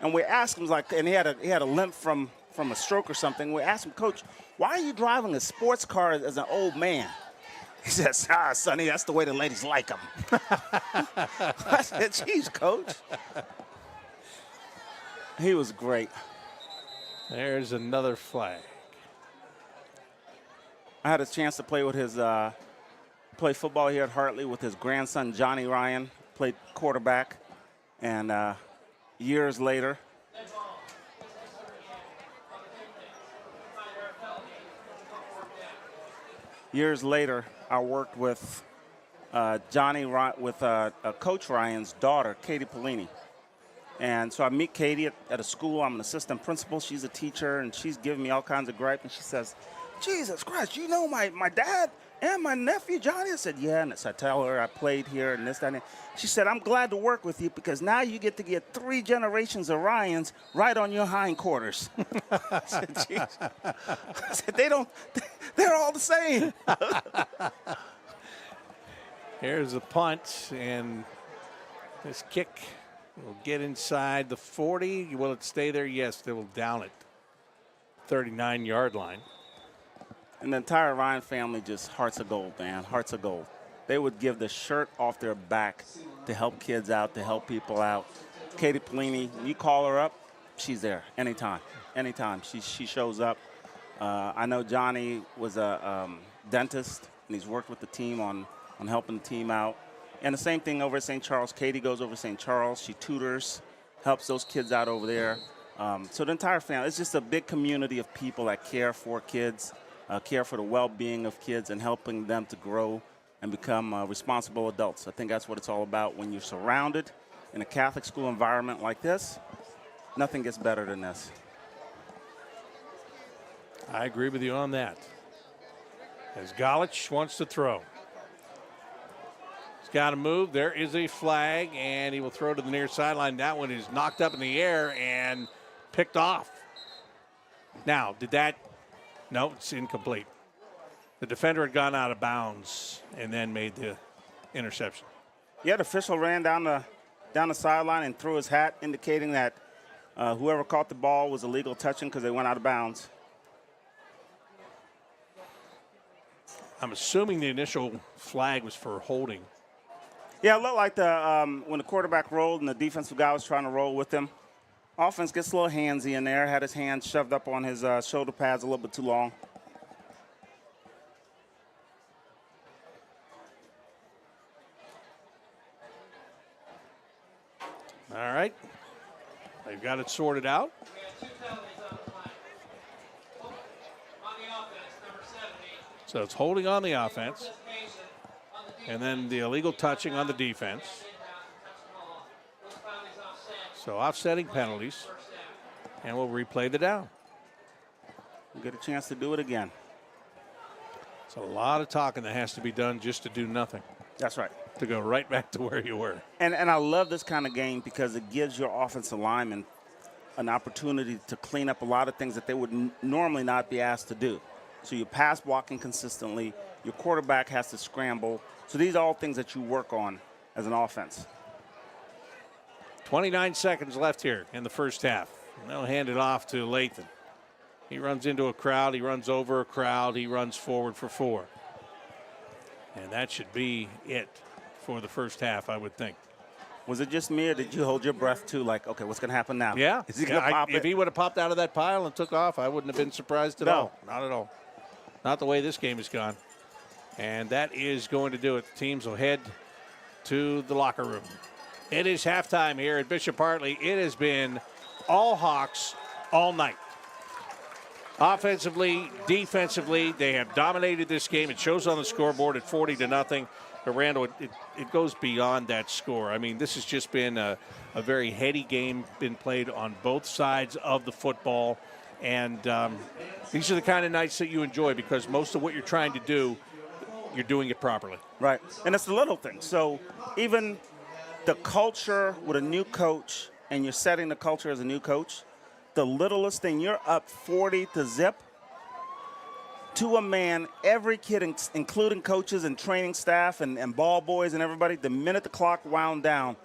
And we asked him, and he had a limp from a stroke or something. We asked him, Coach, why are you driving a sports car as an old man? He says, Sonny, that's the way the ladies like them. I said, geez, Coach. He was great. There's another flag. I had a chance to play with play football here at Hartley with his grandson, Johnny Ryan, played quarterback. And years later, I worked with Coach Ryan's daughter, Katie Pellini. And so I meet Katie at a school. I'm an assistant principal. She's a teacher, and she's giving me all kinds of gripe. And she says, Jesus Christ, you know my dad and my nephew, Johnny? I said, yeah. And so I tell her I played here and this, that, and that. She said, I'm glad to work with you because now you get to get 3 generations of Ryans right on your hindquarters. I said, jeez. I said, they're all the same. Here's the punt, and this kick will get inside the 40. Will it stay there? Yes, they will down it. 39-yard line. And the entire Ryan family just hearts of gold, man, hearts of gold. They would give the shirt off their back to help kids out, to help people out. Katie Pellini, you call her up, she's there anytime. She shows up. I know Johnny was a dentist, and he's worked with the team on helping the team out. And the same thing over at St. Charles. Katie goes over to St. Charles. She tutors, helps those kids out over there. So the entire family, it's just a big community of people that care for kids, care for the well-being of kids and helping them to grow and become responsible adults. I think that's what it's all about. When you're surrounded in a Catholic school environment like this, nothing gets better than this. I agree with you on that. As Golich wants to throw. He's got to move. There is a flag, and he will throw to the near sideline. That one is knocked up in the air and picked off. Now, no, it's incomplete. The defender had gone out of bounds and then made the interception. Yeah, the official ran down the sideline and threw his hat, indicating that whoever caught the ball was illegal touching because they went out of bounds. I'm assuming the initial flag was for holding. Yeah, it looked like when the quarterback rolled and the defensive guy was trying to roll with him. Offense gets a little handsy in there, had his hands shoved up on his shoulder pads a little bit too long. All right. They've got it sorted out. We got 2 penalties on the flag. On the offense, number 70. So it's holding on the offense, Participation on the defense. and then the illegal touching on the defense. Those penalties offset. So offsetting penalties, and we'll replay the down. We'll get a chance to do it again. It's a lot of talking that has to be done just to do nothing, That's right. to go right back to where you were. And I love this kind of game because it gives your offensive linemen an opportunity to clean up a lot of things that they would normally not be asked to do. So you pass blocking consistently. Your quarterback has to scramble. So these are all things that you work on as an offense. 29 seconds left here in the first half. They'll hand it off to Lathan. He runs into a crowd. He runs over a crowd. He runs forward for 4. And that should be it for the first half, I would think. Was it just me, or did you hold your breath too? Like, okay, what's going to happen now? Yeah. Is he going to pop If it? he would have popped out of that pile and took off, I wouldn't have been surprised at No. all. Not at all. Not the way this game has gone. And that is going to do it. The teams will head to the locker room. It is halftime here at Bishop Hartley. It has been all Hawks all night. Offensively, defensively, they have dominated this game. It shows on the scoreboard at 40-0. But Randall, it goes beyond that score. I mean, this has just been a very heady game, been played on both sides of the football. And these are the kind of nights that you enjoy because most of what you're trying to do, you're doing it properly. Right. And it's the little things. So even the culture with a new coach, and you're setting the culture as a new coach, the littlest thing, you're up 40-0 to a man. Every kid, including coaches and training staff and ball boys and everybody, the minute the clock wound down,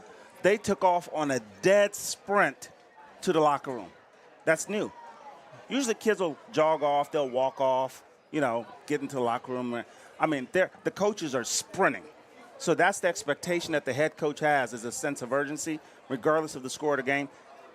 they took off on a dead sprint to the locker room. That's new. Usually kids will jog off, they'll walk off, get into the locker room. I mean, the coaches are sprinting. So that's the expectation that the head coach has, is a sense of urgency, regardless of the score of the game.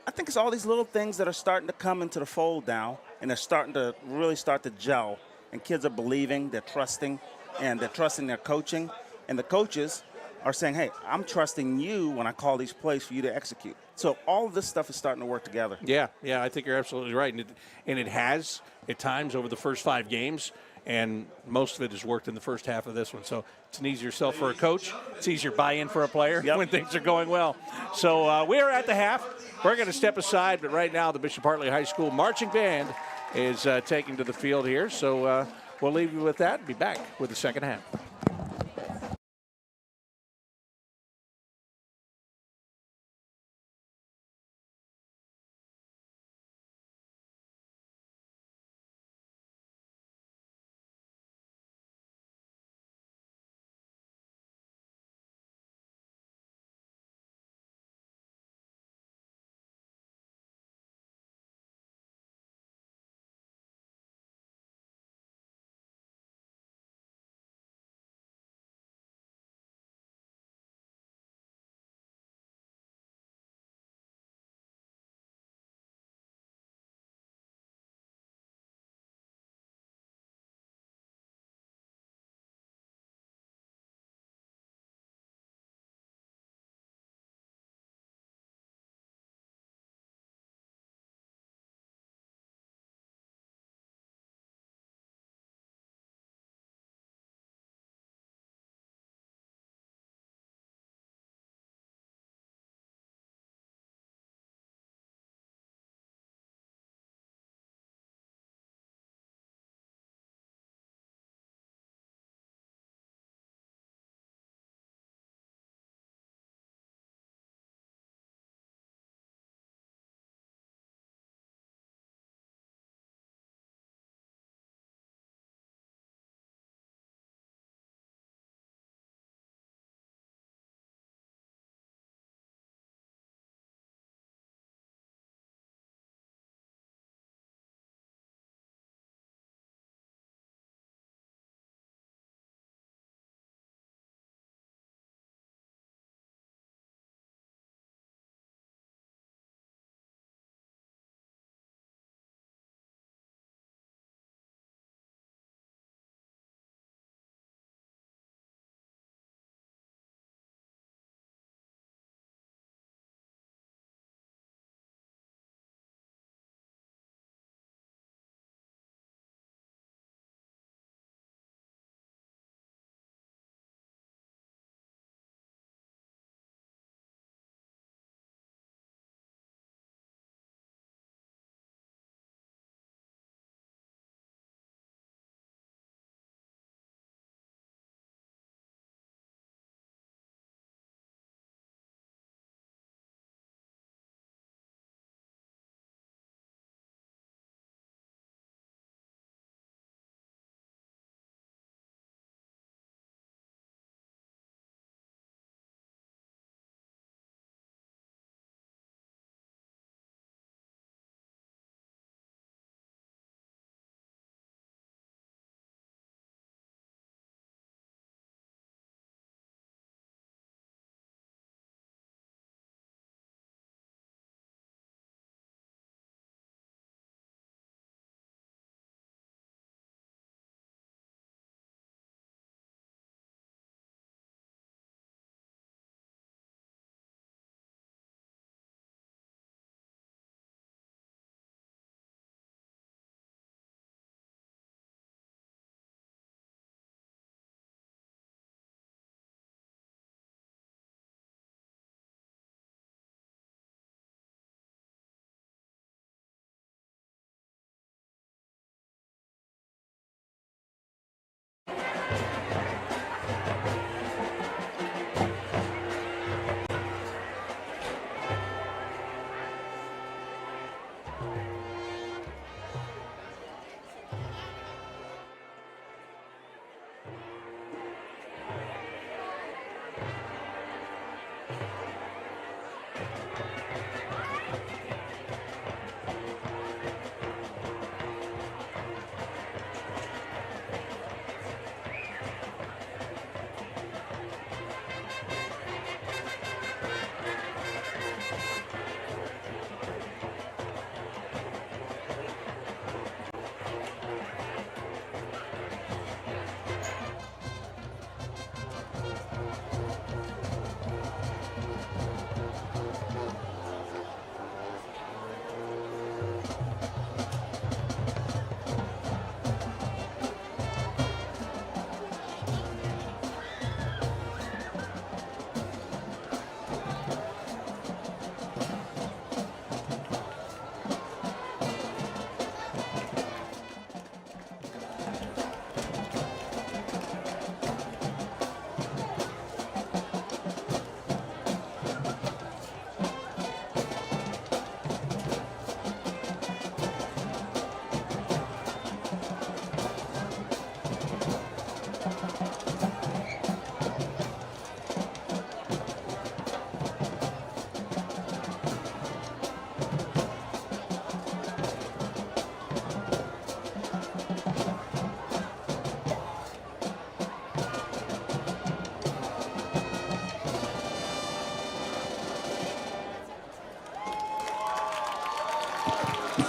I think it's all these little things that are starting to come into the fold now, and they're starting to really start to gel. And kids are believing, they're trusting, and they're trusting their coaching. And the coaches are saying, hey, I'm trusting you when I call these plays for you to execute. So all of this stuff is starting to work together. Yeah, I think you're absolutely right. And it has at times over the first 5 games, and most of it has worked in the first half of this one. So it's an easier sell for a coach. It's easier buy-in for a player when things are going well. So we're at the half. We're going to step aside, but right now the Bishop Hartley High School Marching Band is taking to the field here. So we'll leave you with that and be back with the second half.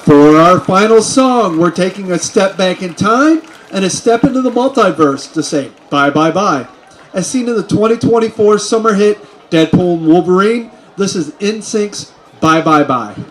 For our final song, we're taking a step back in time and a step into the multiverse to say bye bye bye. As seen in the 2024 summer hit Deadpool and Wolverine, this is NSYNC's Bye Bye Bye.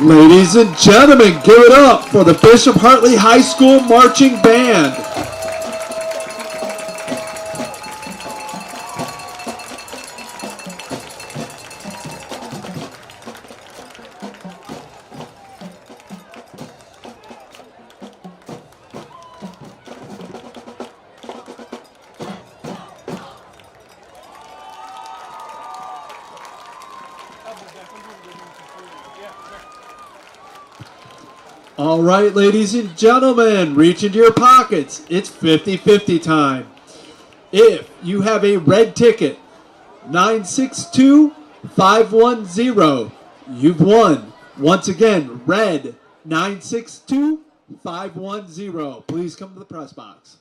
Ladies and gentlemen, give it up for the Bishop Hartley High School Marching Band. All right, ladies and gentlemen, reach into your pockets. It's 50-50 time. If you have a red ticket, 962-510, you've won. Once again, red 962-510. Please come to the press box.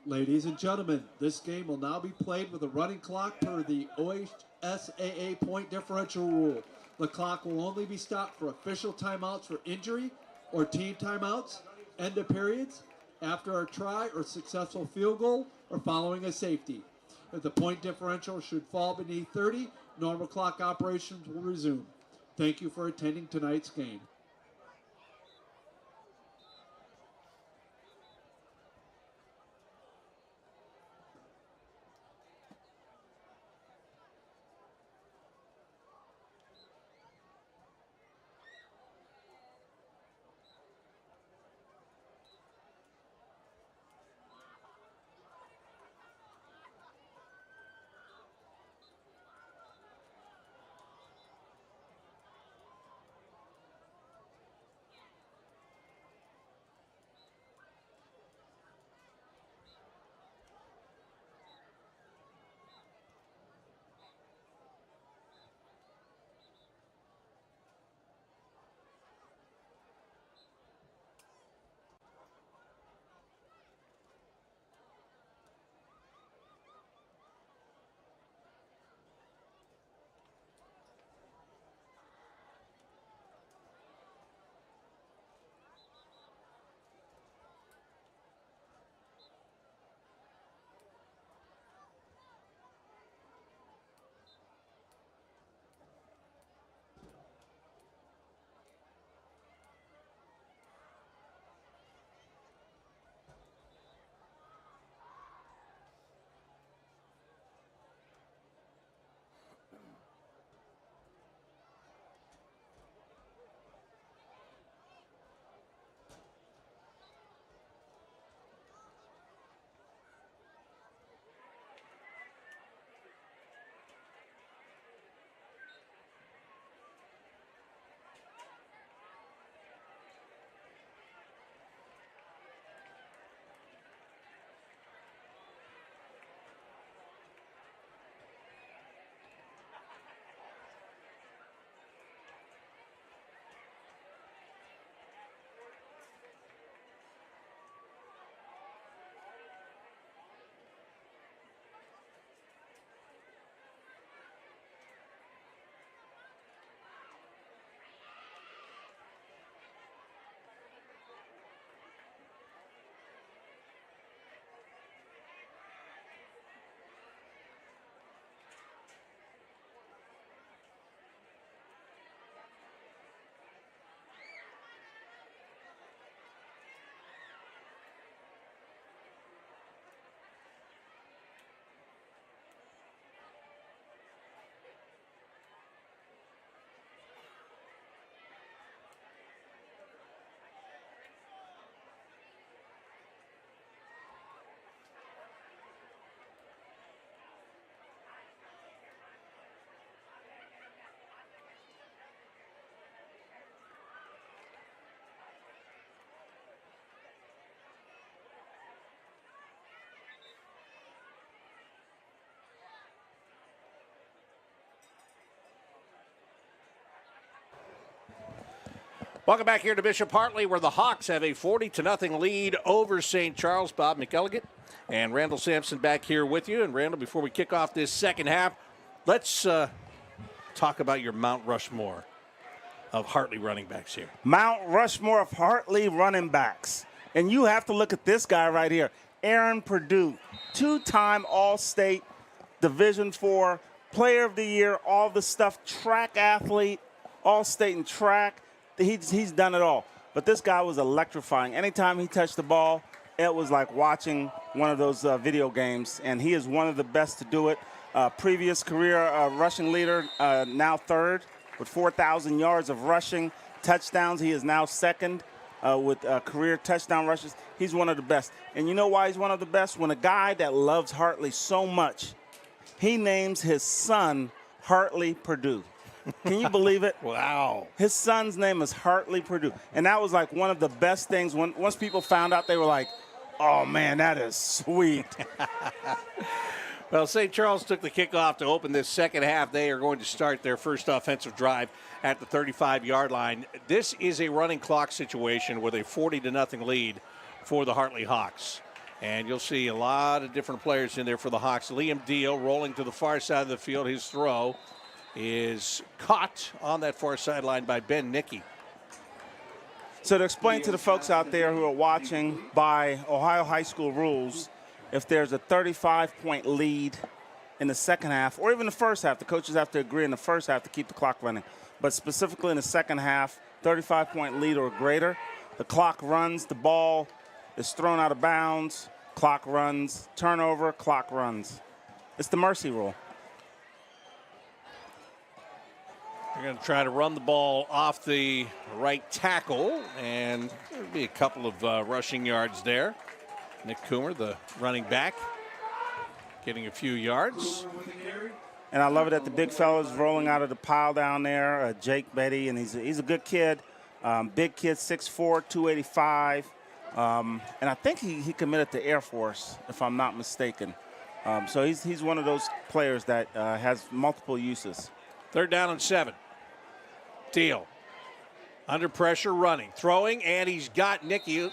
Ladies and gentlemen, this game will now be played with a running clock per the OHSAA point differential rule. The clock will only be stopped for official timeouts for injury or team timeouts, end of periods, after a try or successful field goal, or following a safety. If the point differential should fall beneath 30, normal clock operations will resume. Thank you for attending tonight's game. Welcome back here to Bishop Hartley, where the Hawks have a 40-0 lead over St. Charles. Bob McElligott and Randall Sampson back here with you. And Randall, before we kick off this second half, let's talk about your Mount Rushmore of Hartley running backs here. Mount Rushmore of Hartley running backs. And you have to look at this guy right here, Aaron Purdue, two-time All-State, Division IV, Player of the Year, all the stuff, track athlete, All-State in track. He's done it all. But this guy was electrifying. Anytime he touched the ball, it was like watching one of those video games, and he is one of the best to do it. Previous career rushing leader, now third with 4,000 yards of rushing touchdowns. He is now second with career touchdown rushes. He's one of the best. And you know why he's one of the best? When a guy that loves Hartley so much, he names his son Hartley Purdue. Can you believe it? Wow. His son's name is Hartley Purdue. And that was like one of the best things. Once people found out, they were like, oh, man, that is sweet. Well, St. Charles took the kickoff to open this second half. They are going to start their first offensive drive at the 35-yard line. This is a running clock situation with a 40-0 lead for the Hartley Hawks. And you'll see a lot of different players in there for the Hawks. Liam Deal rolling to the far side of the field. His throw is caught on that far sideline by Ben Nicky. So to explain to the folks out there who are watching, by Ohio high school rules, if there's a 35-point lead in the second half, or even the first half, the coaches have to agree in the first half to keep the clock running. But specifically in the second half, 35-point lead or greater, the clock runs, the ball is thrown out of bounds, clock runs, turnover, clock runs. It's the mercy rule. They're going to try to run the ball off the right tackle, and there'll be a couple of rushing yards there. Nick Coomer, the running back, getting a few yards. And I love it that the big fella's rolling out of the pile down there, Jake Betty, and he's a good kid, big kid, 6'4", 285. And I think he committed to Air Force, if I'm not mistaken. So he's one of those players that has multiple uses. 3rd down and 7. Deal. Under pressure, running, throwing, and he's got Nicky.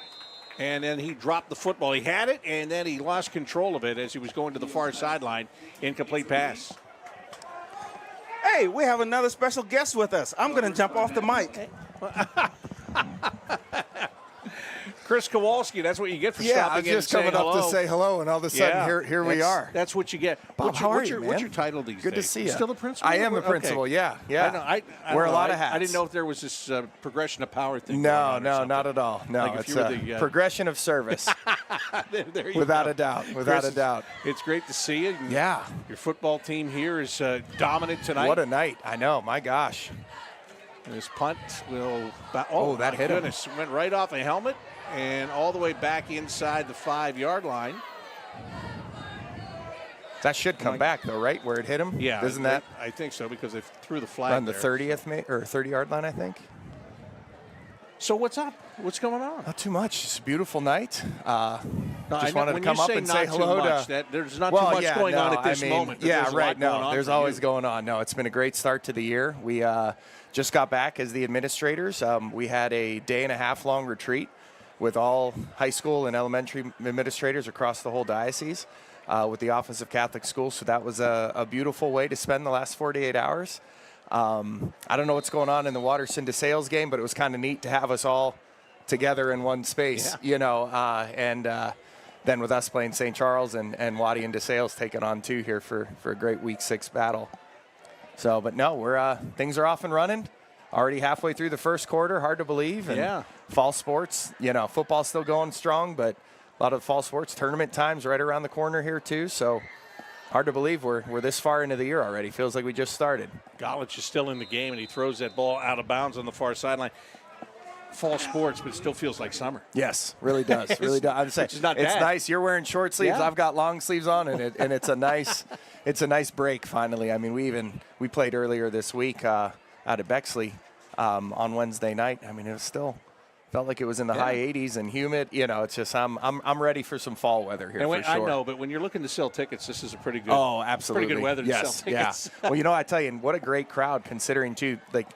And then he dropped the football. He had it, and then he lost control of it as he was going to the far sideline. Incomplete pass. Hey, we have another special guest with us. I'm going to jump off the mic. Chris Kowalski, that's what you get for Yeah, I stopping was in just and coming saying up hello. to say hello, and all of a sudden here we are. That's what you get. Bob, how are you, What's man? your title these Good days? to see you. Still the principal? I am a principal. Okay. Yeah. I Wear a don't lot know. of hats. I didn't know if there was this progression of power thing. No, going on or no, something. not at all. No, Like if it's you were a the, progression of service, there you without go. a doubt. Without Chris, a doubt. It's great to see you. Yeah. Your football team here is dominant tonight. What a night! I know. My gosh. This punt will. Oh, that my hit him. goodness. Went right off a helmet and all the way back inside the 5-yard line. That should come back though, right? Where it hit him. Yeah, Isn't that I think so because they threw the flag on the there. 30th or 30-yard line? I think. So what's up? What's going on? Not too much. It's a beautiful night. No, Just I know, wanted to when come you up say and not say too hello much, to. that there's not Well, too much yeah, going on no, at this I mean, moment. But yeah, there's a right. lot going No, on there's for always you. going on. No, it's been a great start to the year. We just got back as the administrators. We had a day-and-a-half-long retreat with all high school and elementary administrators across the whole diocese with the Office of Catholic Schools. So that was a beautiful way to spend the last 48 hours. I don't know what's going on in the Waterson DeSales game, but it was kind of neat to have us all together in one space, you know, and then with us playing St. Charles and Waddy and DeSales taking on 2 here for a great Week 6 battle. So, but no, we're things are off and running. Already halfway through the first quarter, hard to believe. And fall sports, you know, football's still going strong, but a lot of fall sports tournament times right around the corner here too. So hard to believe we're this far into the year already. Feels like we just started. Golich is still in the game, and he throws that ball out of bounds on the far sideline. Fall sports, but it still feels like summer. Yes, really does. Really does. I'm saying, Which is not it's bad. nice. You're wearing short sleeves. Yeah. I've got long sleeves on, and it's a nice, break finally. I mean, we played earlier this week out at Bexley on Wednesday night. I mean, it was still felt like it was in the high 80s and humid. You know, it's just I'm ready for some fall weather here for sure. I know, but when you're looking to sell tickets, this is a pretty good. Oh, absolutely. Pretty good weather to sell tickets. Yeah. Well, you know, I tell you, what a great crowd considering too. Like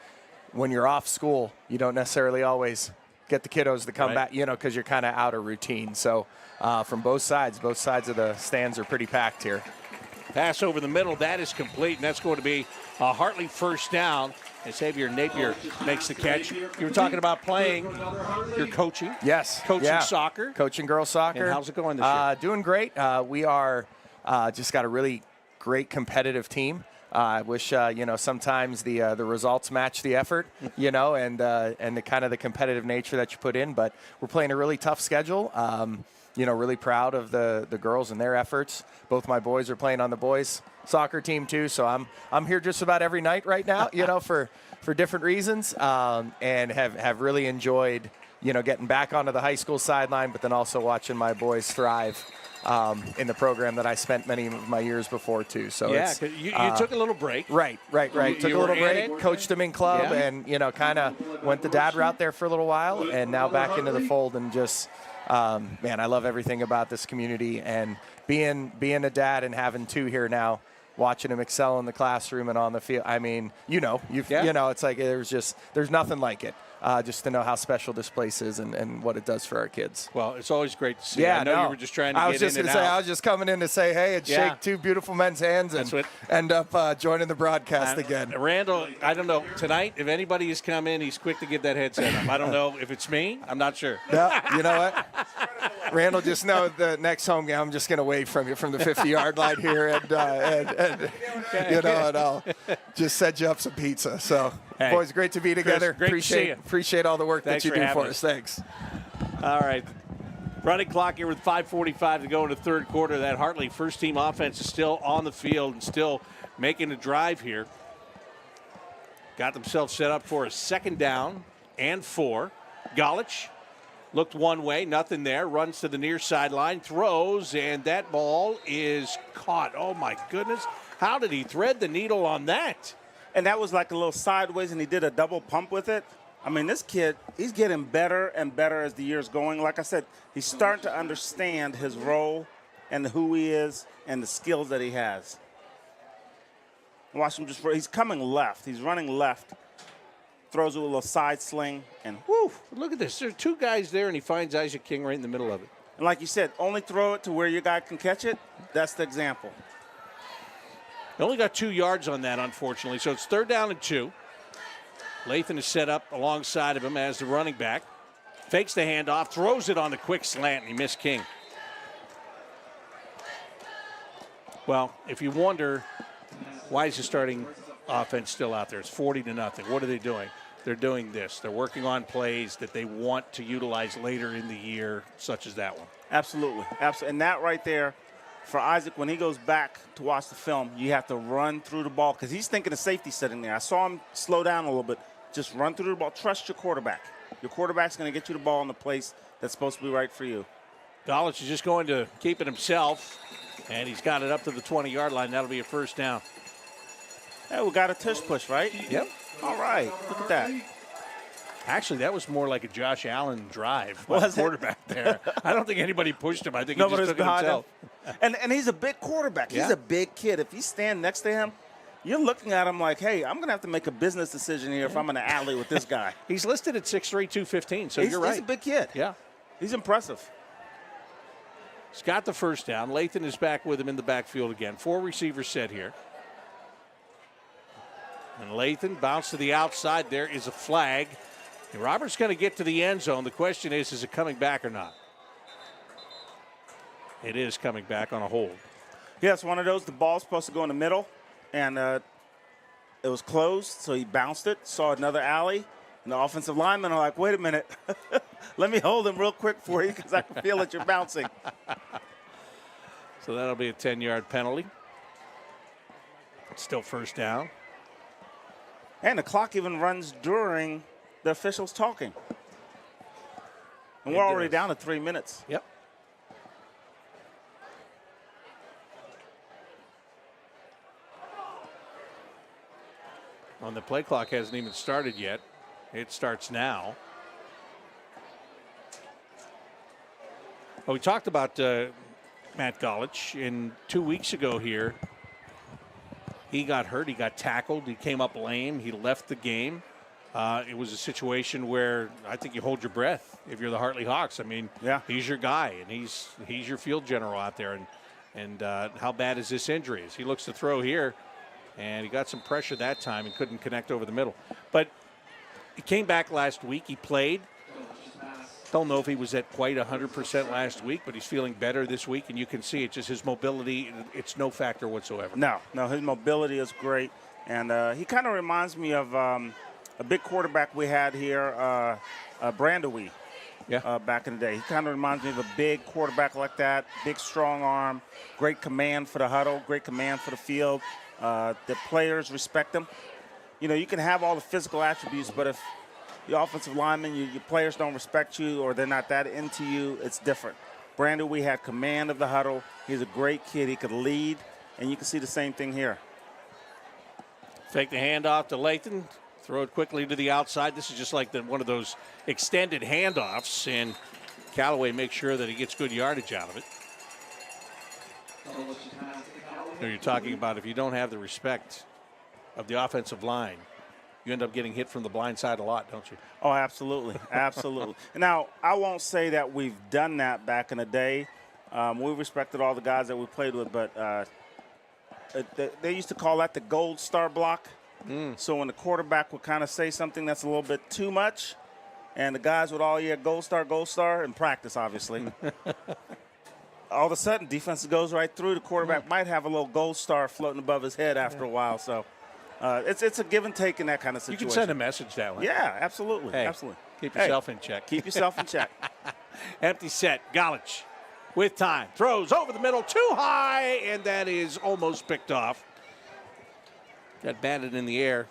when you're off school, you don't necessarily always get the kiddos to come back, you know, because you're kind of out of routine. So from both sides of the stands are pretty packed here. Pass over the middle, that is complete, and that's going to be a Hartley first down. And Xavier Napier makes the catch. You were talking about playing, you're coaching. Yes. Coaching soccer. Coaching girls soccer. And how's it going this year? Doing great. We are just got a really great competitive team. I wish, sometimes the results match the effort, and the kind of the competitive nature that you put in. But we're playing a really tough schedule. Really proud of the girls and their efforts. Both my boys are playing on the boys soccer team too. So I'm here just about every night right now, for different reasons, and have really enjoyed, getting back onto the high school sideline, but then also watching my boys thrive. In the program that I spent many of my years before too. So it's, you took a little break. Right. Took a little break, coached them in club, and kind of went the dad route there for a little while, and now back into the fold. And just, I love everything about this community, and being a dad and having 2 here now, watching them excel in the classroom and on the field. I mean, it's like there's nothing like it. just to know how special this place is and what it does for our kids. Well, it's always great to see. Yeah, I know no. you were just trying to I get was just in and gonna say, out. I was just coming in to say hey and Yeah. shake two beautiful men's hands and That's what- end up joining the broadcast again. Randall, I don't know. Tonight, if anybody has come in, he's quick to get that headset up. I don't know if it's me. I'm not sure. No, you know what? Randall, just know the next home game, I'm just going to wave from you from the 50-yard line here, and you know, and I'll just set you up some pizza. So, Hey, boys, great to be together. Chris, great to see you. Appreciate all the work Thanks that you for do having for us. us. Thanks. All right. Running clock here with 5:45 to go in the third quarter. That Hartley first-team offense is still on the field and still making a drive here. Got themselves set up for a 2nd down and 4. Golich looked one way, nothing there. Runs to the near sideline, throws, and that ball is caught. Oh, my goodness. How did he thread the needle on that? And that was like a little sideways, and he did a double pump with it. I mean, this kid, he's getting better and better as the year's going. Like I said, he's starting to understand his role and who he is and the skills that he has. Watch him he's coming left. He's running left. Throws it with a little side sling, and whoo. Look at this. There are 2 guys there, and he finds Isaac King right in the middle of it. And like you said, only throw it to where your guy can catch it. That's the example. They only got 2 yards on that, unfortunately. So it's 3rd down and 2. Lathan is set up alongside of him as the running back. Fakes the handoff, throws it on the quick slant, and he missed King. Well, if you wonder why is the starting offense still out there, it's 40-0. What are they doing? They're doing this. They're working on plays that they want to utilize later in the year, such as that one. Absolutely. Absolutely. And that right there, for Isaac, when he goes back to watch the film, you have to run through the ball because he's thinking of safety sitting there. I saw him slow down a little bit. Just run through the ball. Trust your quarterback. Your quarterback's going to get you the ball in the place that's supposed to be right for you. Golich is just going to keep it himself, and he's got it up to the 20-yard line. That'll be a 1st down. Hey, we got a tush push, right? Yep. All right. Look at that. Actually, that was more like a Josh Allen drive by Was the it? quarterback there. I don't think anybody pushed him. I think he Nobody's just took it behind himself. him. And he's a big quarterback. He's Yeah. a big kid. If you stand next to him, you're looking at him like, hey, I'm going to have to make a business decision here if I'm in the alley with this guy. He's listed at 6'3", 215, so He's you're right. He's a big kid. Yeah. He's impressive. He's got the 1st down. Lathan is back with him in the backfield again. 4 receivers set here. And Lathan bounced to the outside. There is a flag. And Robert's going to get to the end zone. The question is it coming back or not? It is coming back on a hold. Yeah, it's one of those. The ball's supposed to go in the middle, and it was closed, so he bounced it, saw another alley, and the offensive linemen are like, wait a minute. Let me hold him real quick for you because I can feel that you're bouncing. So that'll be a 10-yard penalty. It's still 1st down. And the clock even runs during the officials talking. And we're already down to 3 minutes. Yep. On the play clock hasn't even started yet. It starts now. Well, we talked about Matt Golich, and 2 weeks ago here, he got hurt. He got tackled. He came up lame. He left the game. It was a situation where I think you hold your breath if you're the Hartley Hawks. I mean, Yeah. he's your guy, and he's your field general out there. And how bad is this injury? As he looks to throw here, and he got some pressure that time and couldn't connect over the middle. But he came back last week. He played. Don't know if he was at quite 100% last week, but he's feeling better this week, and you can see it. Just his mobility, it's no factor whatsoever. No, his mobility is great. And he kind of reminds me of a big quarterback we had here, Brandewee, back in the day. He kind of reminds me of a big quarterback like that, big strong arm, great command for the huddle, great command for the field. The players respect him. You know, you can have all the physical attributes, but if your offensive linemen, your players don't respect you or they're not that into you, it's different. Brandewee had command of the huddle. He's a great kid. He could lead, and you can see the same thing here. Fake the handoff to Lathan. Throw it quickly to the outside. This is just like one of those extended handoffs, and Callaway makes sure that he gets good yardage out of it. You're talking about if you don't have the respect of the offensive line, you end up getting hit from the blind side a lot, don't you? Oh, absolutely, absolutely. Now, I won't say that we've done that back in the day. We respected all the guys that we played with, but they used to call that the gold star block. So when the quarterback would kind of say something that's a little bit too much, and the guys would all, gold star, in practice, obviously. All of a sudden, defense goes right through. The quarterback might have a little gold star floating above his head after a while. So it's a give and take in that kind of situation. You can send a message that way. Yeah, absolutely. Hey, Absolutely. keep yourself in check. Keep yourself in check. Empty set. Galich with time. Throws over the middle, too high, and that is almost picked off. Got batted in the air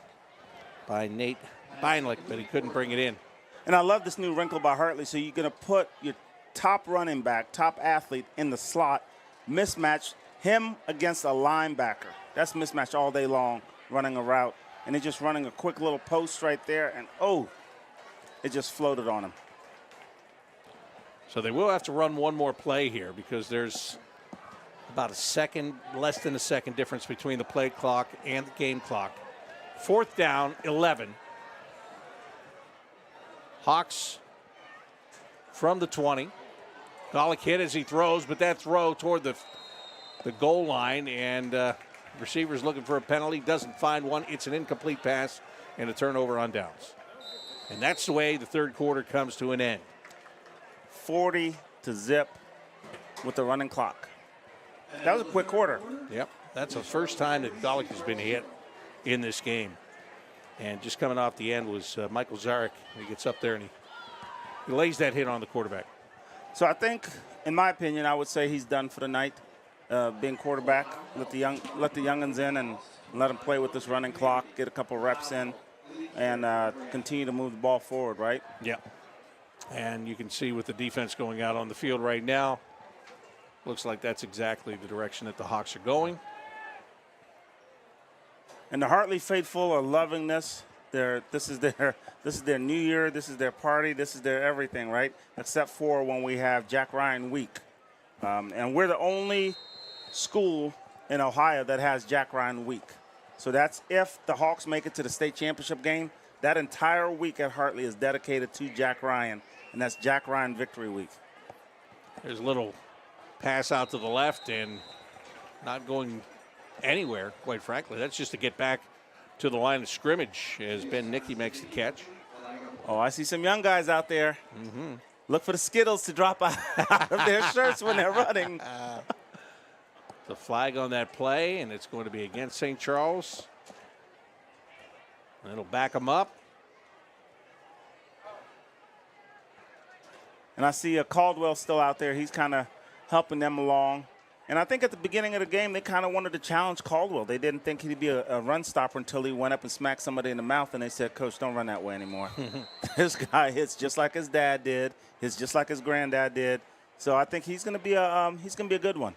by Nate Beinlich, but he couldn't bring it in. And I love this new wrinkle by Hartley. So you're going to put your top running back, top athlete in the slot, mismatch him against a linebacker. That's mismatch all day long, running a route. And he's just running a quick little post right there, and it just floated on him. So they will have to run one more play here because there's about less than a second difference between the play clock and the game clock. 4th down, 11. Hawks from the 20. Golick hit as he throws, but that throw toward the goal line, and receiver's looking for a penalty, doesn't find one. It's an incomplete pass and a turnover on downs. And that's the way the third quarter comes to an end. 40-0 with the running clock. That was a quick quarter. Yep, that's the first time that Golick has been hit in this game. And just coming off the end was Michael Zarek. He gets up there and he lays that hit on the quarterback. So I think, in my opinion, I would say he's done for the night. Being quarterback, let the youngins in and let them play with this running clock, get a couple reps in, and continue to move the ball forward, right? Yeah. And you can see with the defense going out on the field right now, looks like that's exactly the direction that the Hawks are going. And the Hartley faithful are loving this. This is their new year. This is their party. This is their everything, right? Except for when we have Jack Ryan week. And we're the only school in Ohio that has Jack Ryan week. So that's if the Hawks make it to the state championship game. That entire week at Hartley is dedicated to Jack Ryan, and that's Jack Ryan Victory Week. There's a little pass out to the left and not going anywhere, quite frankly. That's just to get back to the line of scrimmage as Ben Nicky makes the catch. Oh, I see some young guys out there. Look for the Skittles to drop out of their shirts when they're running. The flag on that play, and it's going to be against St. Charles. And it'll back them up. And I see Caldwell still out there. He's kind of helping them along. And I think at the beginning of the game, they kind of wanted to challenge Caldwell. They didn't think he'd be a run stopper until he went up and smacked somebody in the mouth, and they said, Coach, don't run that way anymore. This guy hits just like his dad did, hits just like his granddad did. So I think he's going to be a good one.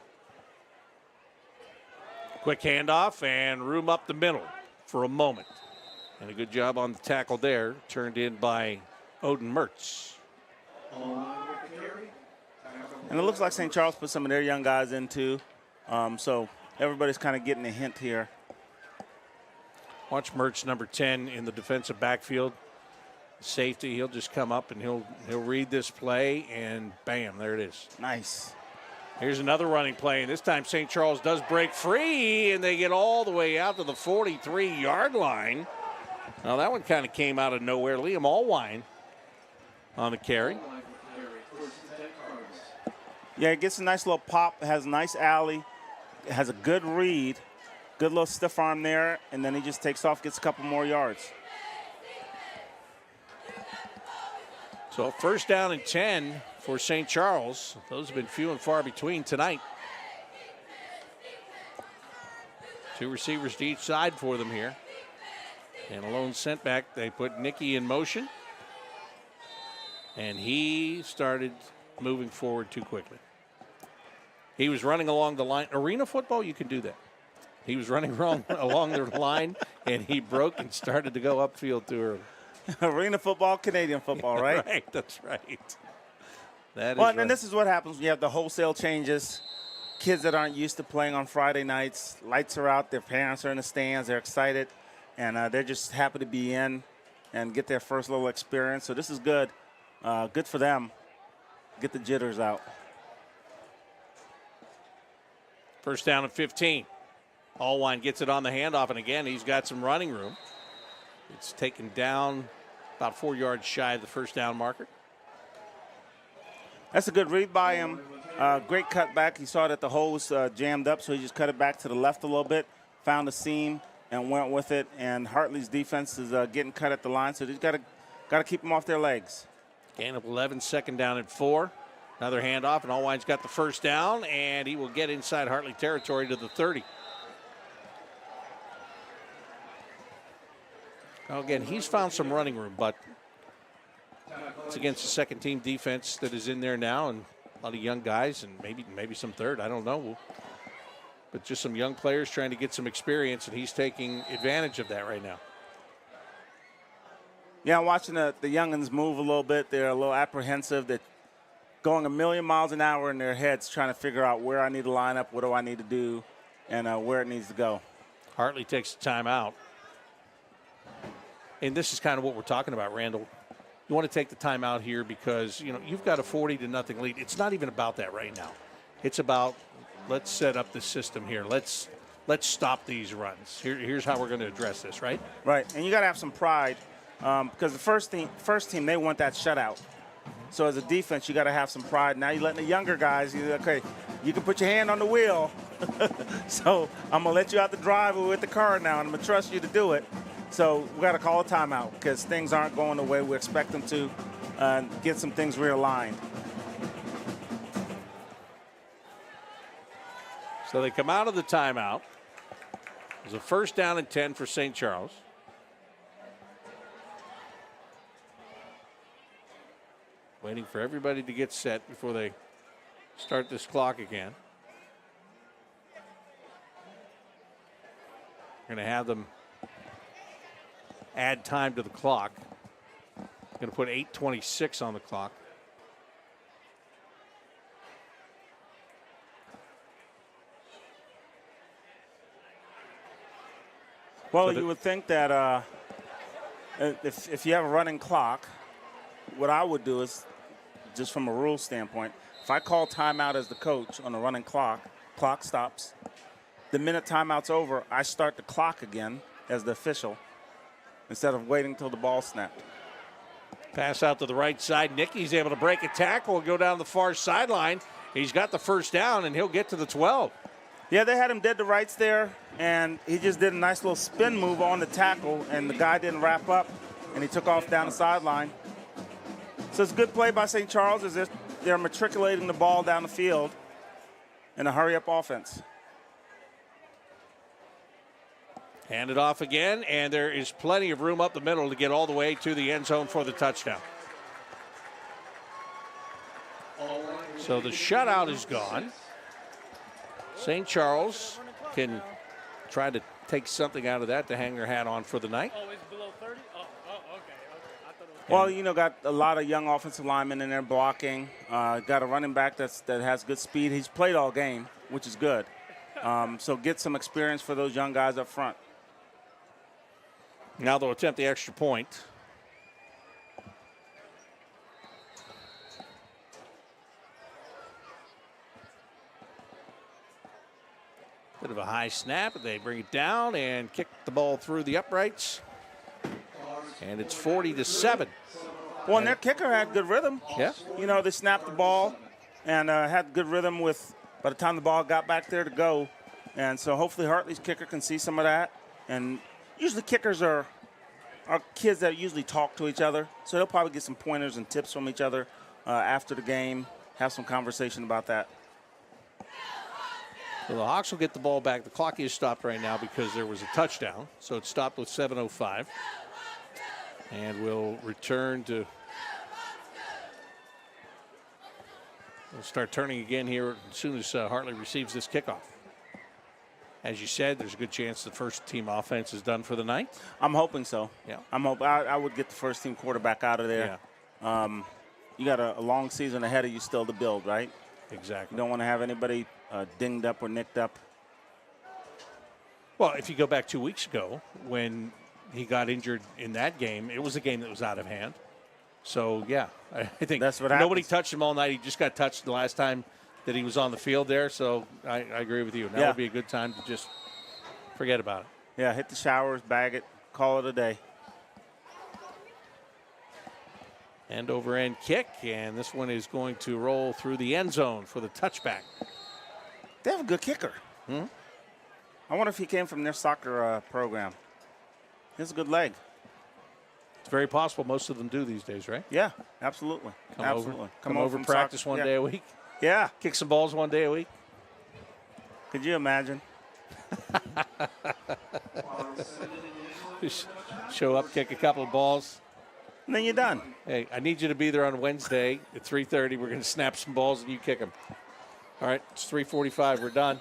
Quick handoff and room up the middle for a moment. And a good job on the tackle there, turned in by Odin Mertz. And it looks like St. Charles put some of their young guys in too. So everybody's kind of getting a hint here. Watch Mertz, number 10, in the defensive backfield. Safety, he'll just come up and he'll read this play, and bam, there it is. Nice. Here's another running play, and this time St. Charles does break free, and they get all the way out to the 43-yard line. Now that one kind of came out of nowhere. Liam Allwine on the carry. Yeah, it gets a nice little pop, has a nice alley, it has a good read, good little stiff arm there, and then he just takes off, gets a couple more yards. So 1st down and 10 for St. Charles. Those have been few and far between tonight. 2 receivers to each side for them here. And a lone sent back. They put Nicky in motion. And he started moving forward too quickly. He was running along the line. Arena football, you can do that. He was running wrong along the line, and he broke and started to go upfield too early. Arena football, Canadian football, right? Right, that's right. That is well, right. and this is what happens when you have the wholesale changes. Kids that aren't used to playing on Friday nights, lights are out, their parents are in the stands, they're excited. and they're just happy to be in and get their first little experience. So this is good. Good for them. Get the jitters out. First down and 15. Allwine gets it on the handoff, and again, he's got some running room. It's taken down about 4 yards shy of the first down marker. That's a good read by him. Great cutback. He saw that the hole was jammed up, so he just cut it back to the left a little bit, found a seam, and went with it. And Hartley's defense is getting cut at the line, so he's got to keep them off their legs. Gain of 11, second down and 4. Another handoff, and Allwine's got the first down, and he will get inside Hartley territory to the 30. Now again, he's found some running room, but it's against the second team defense that is in there now, and a lot of young guys, and maybe some third, I don't know. But just some young players trying to get some experience, and he's taking advantage of that right now. Yeah, I'm watching the youngins move a little bit. They're a little apprehensive. They're going a million miles an hour in their heads, trying to figure out where I need to line up, what do I need to do, and where it needs to go. Hartley takes the timeout. And this is kind of what we're talking about, Randall. You want to take the timeout here because, you've got a 40-0 lead. It's not even about that right now. It's about, let's set up the system here. Let's stop these runs. Here's how we're going to address this, right? Right, and you got to have some pride because the first team, they want that shutout. So as a defense, you got to have some pride. Now you're letting the younger guys, okay, you can put your hand on the wheel. So I'm going to let you out the driveway with the car now, and I'm going to trust you to do it. So we got to call a timeout because things aren't going the way we expect them to, get some things realigned. So they come out of the timeout. There's a first down and 10 for St. Charles. Waiting for everybody to get set before they start this clock again. Going to have them add time to the clock. Going to put 8:26 on the clock. Well, you would think that if you have a running clock, what I would do is, just from a rule standpoint, if I call timeout as the coach on a running clock stops. The minute timeout's over, I start the clock again as the official instead of waiting until the ball snapped. Pass out to the right side. Nicky's able to break a tackle and go down the far sideline. He's got the first down, and he'll get to the 12. Yeah, they had him dead to rights there, and he just did a nice little spin move on the tackle, and the guy didn't wrap up, and he took off down the sideline. So it's a good play by St. Charles as they're matriculating the ball down the field in a hurry-up offense. Hand it off again, and there is plenty of room up the middle to get all the way to the end zone for the touchdown. So the shutout is gone. St. Charles can try to take something out of that to hang their hat on for the night. Oh, it's below 30? Oh, okay. I thought it was. Well, got a lot of young offensive linemen in there blocking. Got a running back that has good speed. He's played all game, which is good. So get some experience for those young guys up front. Now they'll attempt the extra point. Bit of a high snap, but they bring it down and kick the ball through the uprights. And it's 40-7. Well, and their kicker had good rhythm. Yeah. They snapped the ball and had good rhythm by the time the ball got back there to go. And so hopefully Hartley's kicker can see some of that. And usually kickers are kids that usually talk to each other. So they'll probably get some pointers and tips from each other after the game, have some conversation about that. So the Hawks will get the ball back. The clock is stopped right now because there was a touchdown. So it's stopped with 7:05. And we'll return to. We'll start turning again here as soon as Hartley receives this kickoff. As you said, there's a good chance the first team offense is done for the night. I'm hoping so. Yeah. I would get the first team quarterback out of there. Yeah. You got a long season ahead of you still to build, right? Exactly. You don't want to have anybody dinged up or nicked up. Well, if you go back 2 weeks ago when he got injured in that game. It was a game that was out of hand. So, yeah, I think That's what nobody happens. touched him all night. He just got touched the last time that he was on the field there. So I agree with you. Now Yeah. would be a good time to just forget about it. Yeah, hit the showers, bag it, call it a day. End over end kick, and this one is going to roll through the end zone for the touchback. They have a good kicker. I wonder if he came from their soccer program. He has a good leg. It's very possible most of them do these days, right? Yeah, absolutely. Come Come over from practice soccer. one Yeah. day a week, Yeah. kick some balls one day a week. Could you imagine? Just show up, kick a couple of balls. And then you're done. Hey, I need you to be there on Wednesday at 3:30. We're going to snap some balls and you kick them. All right, it's 3:45. We're done.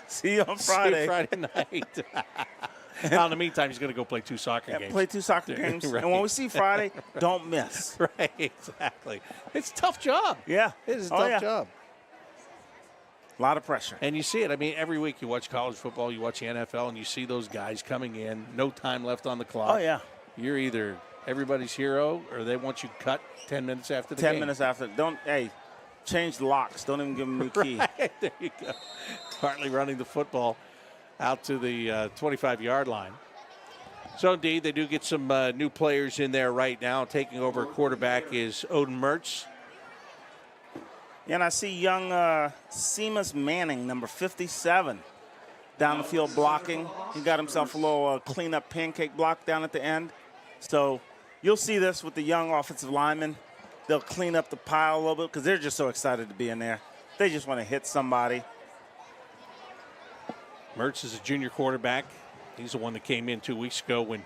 See you on See you Friday. Friday night. Now, in the meantime, he's going to go play 2 soccer games. Play 2 soccer games. Right. And when we see Friday, don't miss. Right, exactly. It's a tough job. Yeah. It is a Oh, tough yeah. job. A lot of pressure. And you see it. I mean, every week you watch college football, you watch the NFL, and you see those guys coming in, no time left on the clock. Oh, yeah. You're either everybody's hero or they want you cut 10 minutes after the 10 game. minutes after. Hey, change the locks. Don't even give them a new key. Right, there you go. Hartley running the football out to the 25-yard line. So, indeed, they do get some new players in there right now. Taking over quarterback is Odin Mertz. And I see young Seamus Manning, number 57, down the field blocking. He got himself a little clean-up pancake block down at the end. So you'll see this with the young offensive linemen. They'll clean up the pile a little bit because they're just so excited to be in there. They just want to hit somebody. Mertz is a junior quarterback. He's the one that came in 2 weeks ago when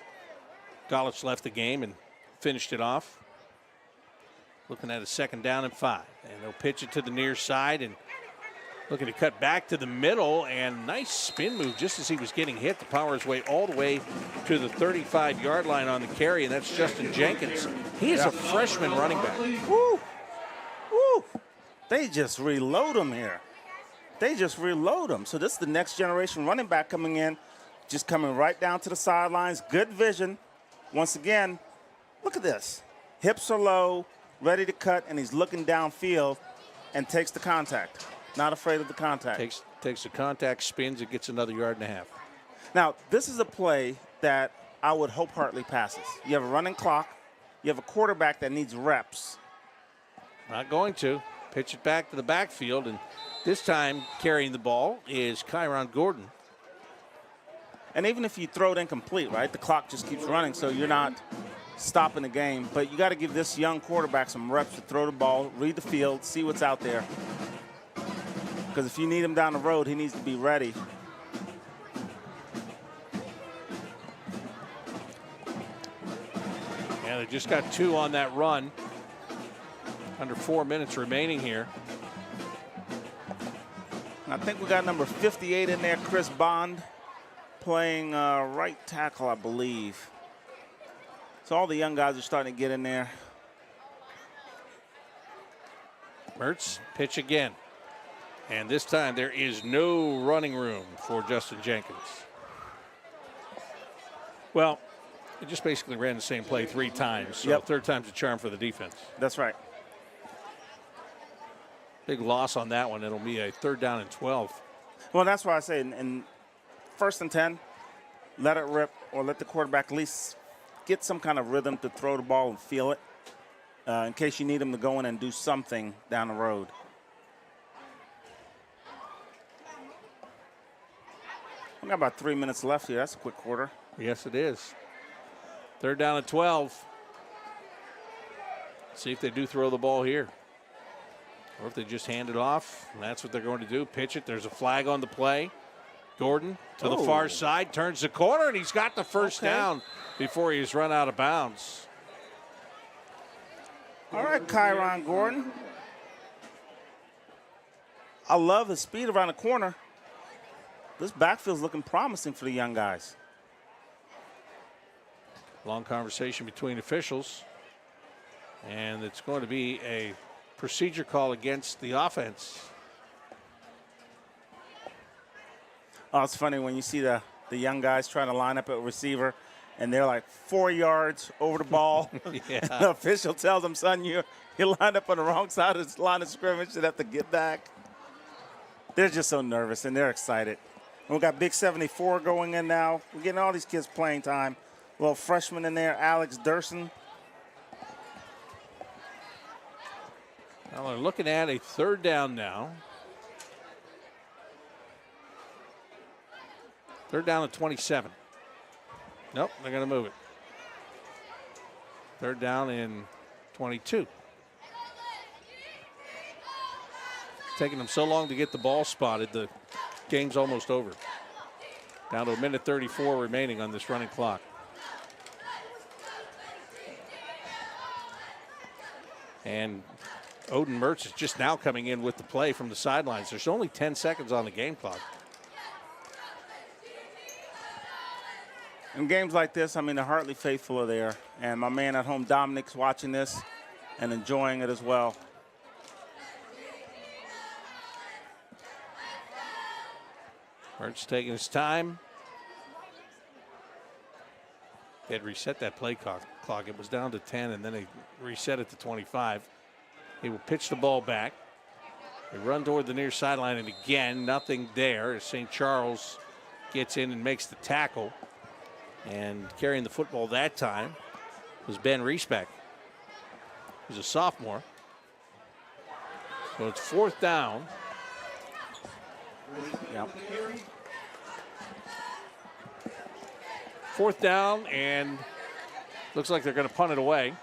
Golich left the game and finished it off. Looking at a 2nd down and 5. And they'll pitch it to the near side and looking to cut back to the middle. And nice spin move just as he was getting hit to power his way all the way to the 35-yard line on the carry. And that's Justin Jenkins. He is a freshman running back. Woo! Woo! They just reload him here. They just reload him. So this is the next generation running back coming in, just coming right down to the sidelines. Good vision. Once again, look at this. Hips are low, ready to cut, and he's looking downfield and takes the contact. Not afraid of the contact. Takes the contact, spins, and gets another 1.5 yards. Now, this is a play that I would hope Hartley passes. You have a running clock. You have a quarterback that needs reps. Not going to. Pitch it back to the backfield, and this time carrying the ball is Kyron Gordon. And even if you throw it incomplete, right, the clock just keeps running, so you're not stopping the game. But you got to give this young quarterback some reps to throw the ball, read the field, see what's out there. Because if you need him down the road, he needs to be ready. Yeah, they just got 2 on that run. Under 4 minutes remaining here. And I think we got number 58 in there, Chris Bond, playing right tackle, I believe. So all the young guys are starting to get in there. Mertz, pitch again. And this time there is no running room for Justin Jenkins. Well, it just basically ran the same play 3 times. So Yep. 3rd time's a charm for the defense. That's right. Big loss on that one. It'll be a 3rd down and 12. Well, that's why I say in 1st and 10, let it rip or let the quarterback at least get some kind of rhythm to throw the ball and feel it in case you need him to go in and do something down the road. We got about 3 minutes left here. That's a quick quarter. Yes, it is. 3rd down and 12. See if they do throw the ball here. Or if they just hand it off. And that's what they're going to do. Pitch it. There's a flag on the play. Gordon to the far side, turns the corner, and he's got the first down before he's run out of bounds. All right, Kyron Gordon. I love his speed around the corner. This backfield's looking promising for the young guys. Long conversation between officials. And it's going to be a procedure call against the offense. Oh, it's funny when you see the young guys trying to line up at receiver and they're like 4 yards over the ball. Yeah. And the official tells them, son, you lined up on the wrong side of the line of scrimmage. You'd have to get back. They're just so nervous, and they're excited. And we got Big 74 going in now. We're getting all these kids playing time. Little freshman in there, Alex Durson. Well, we're looking at a third down now. Third down at 27. Nope, they're going to move it. Third down in 22. Taking them so long to get the ball spotted, the game's almost over. Down to a minute 34 remaining on this running clock. And Odin Mertz is just now coming in with the play from the sidelines. There's only 10 seconds on the game clock. In games like this, I mean, the Hartley faithful are there. And my man at home, Dominic's watching this and enjoying it as well. Mertz taking his time. They had reset that play clock. It was down to 10, and then they reset it to 25. He will pitch the ball back. They run toward the near sideline, and again, nothing there as St. Charles gets in and makes the tackle. And carrying the football that time was Ben Riesbeck, who's a sophomore. So it's fourth down. Yep. Fourth down, and looks like they're going to punt it away.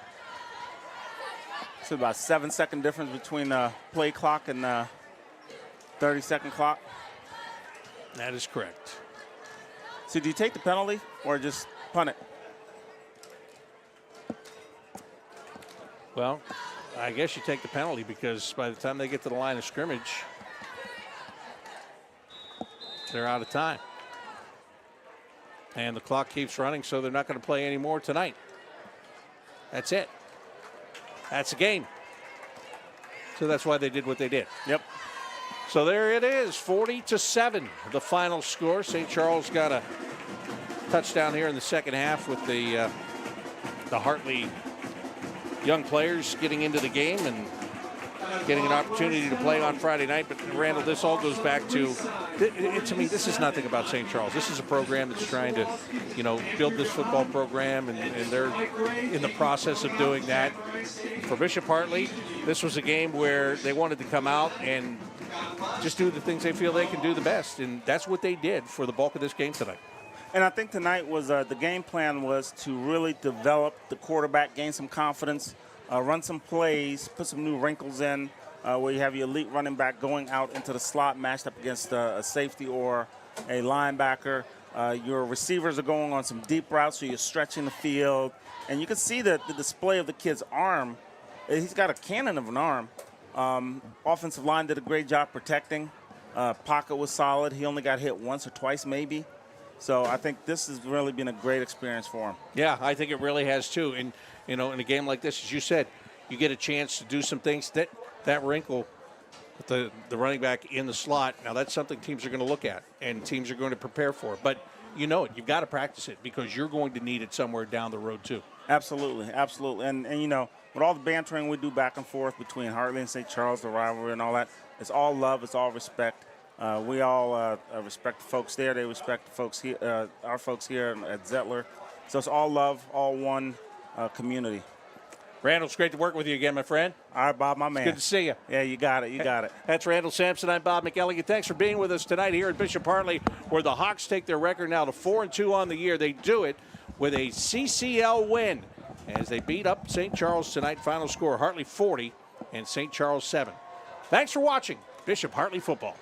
It's about 7-second difference between the play clock and the 30-second clock. That is correct. So do you take the penalty or just punt it? Well, I guess you take the penalty because by the time they get to the line of scrimmage, they're out of time. And the clock keeps running, so they're not going to play any more tonight. That's it. That's the game. So that's why they did what they did. Yep. So there it is, 40-7, the final score. St. Charles got a touchdown here in the second half with the Hartley young players getting into the game and getting an opportunity to play on Friday night. But Randall, this all goes back to me, this is nothing about St. Charles. This is a program that's trying to, build this football program, and they're in the process of doing that. For Bishop Hartley, this was a game where they wanted to come out and just do the things they feel they can do the best, and that's what they did for the bulk of this game tonight. And I think tonight was the game plan was to really develop the quarterback, gain some confidence, run some plays, put some new wrinkles in where you have your elite running back going out into the slot matched up against a safety or a linebacker. Your receivers are going on some deep routes, so you're stretching the field. And you can see the display of the kid's arm. He's got a cannon of an arm. Offensive line did a great job protecting. Pocket was solid. He only got hit once or twice maybe. So I think this has really been a great experience for him. Yeah, I think it really has too. And, in a game like this, as you said, you get a chance to do some things. That wrinkle with the running back in the slot, now that's something teams are going to look at and teams are going to prepare for. But you know it. You've got to practice it because you're going to need it somewhere down the road too. Absolutely, absolutely. And with all the bantering we do back and forth between Hartley and St. Charles, the rivalry and all that, it's all love, it's all respect. We all respect the folks there. They respect the folks here, our folks here at Zettler. So it's all love, all one community. Randall, it's great to work with you again, my friend. All right, Bob, my man. Good to see you. Yeah, you got it. You got it. That's Randall Sampson. I'm Bob McElligott. Thanks for being with us tonight here at Bishop Hartley, where the Hawks take their record now to 4-2 on the year. They do it with a CCL win as they beat up St. Charles tonight. Final score, Hartley 40 and St. Charles 7. Thanks for watching Bishop Hartley football.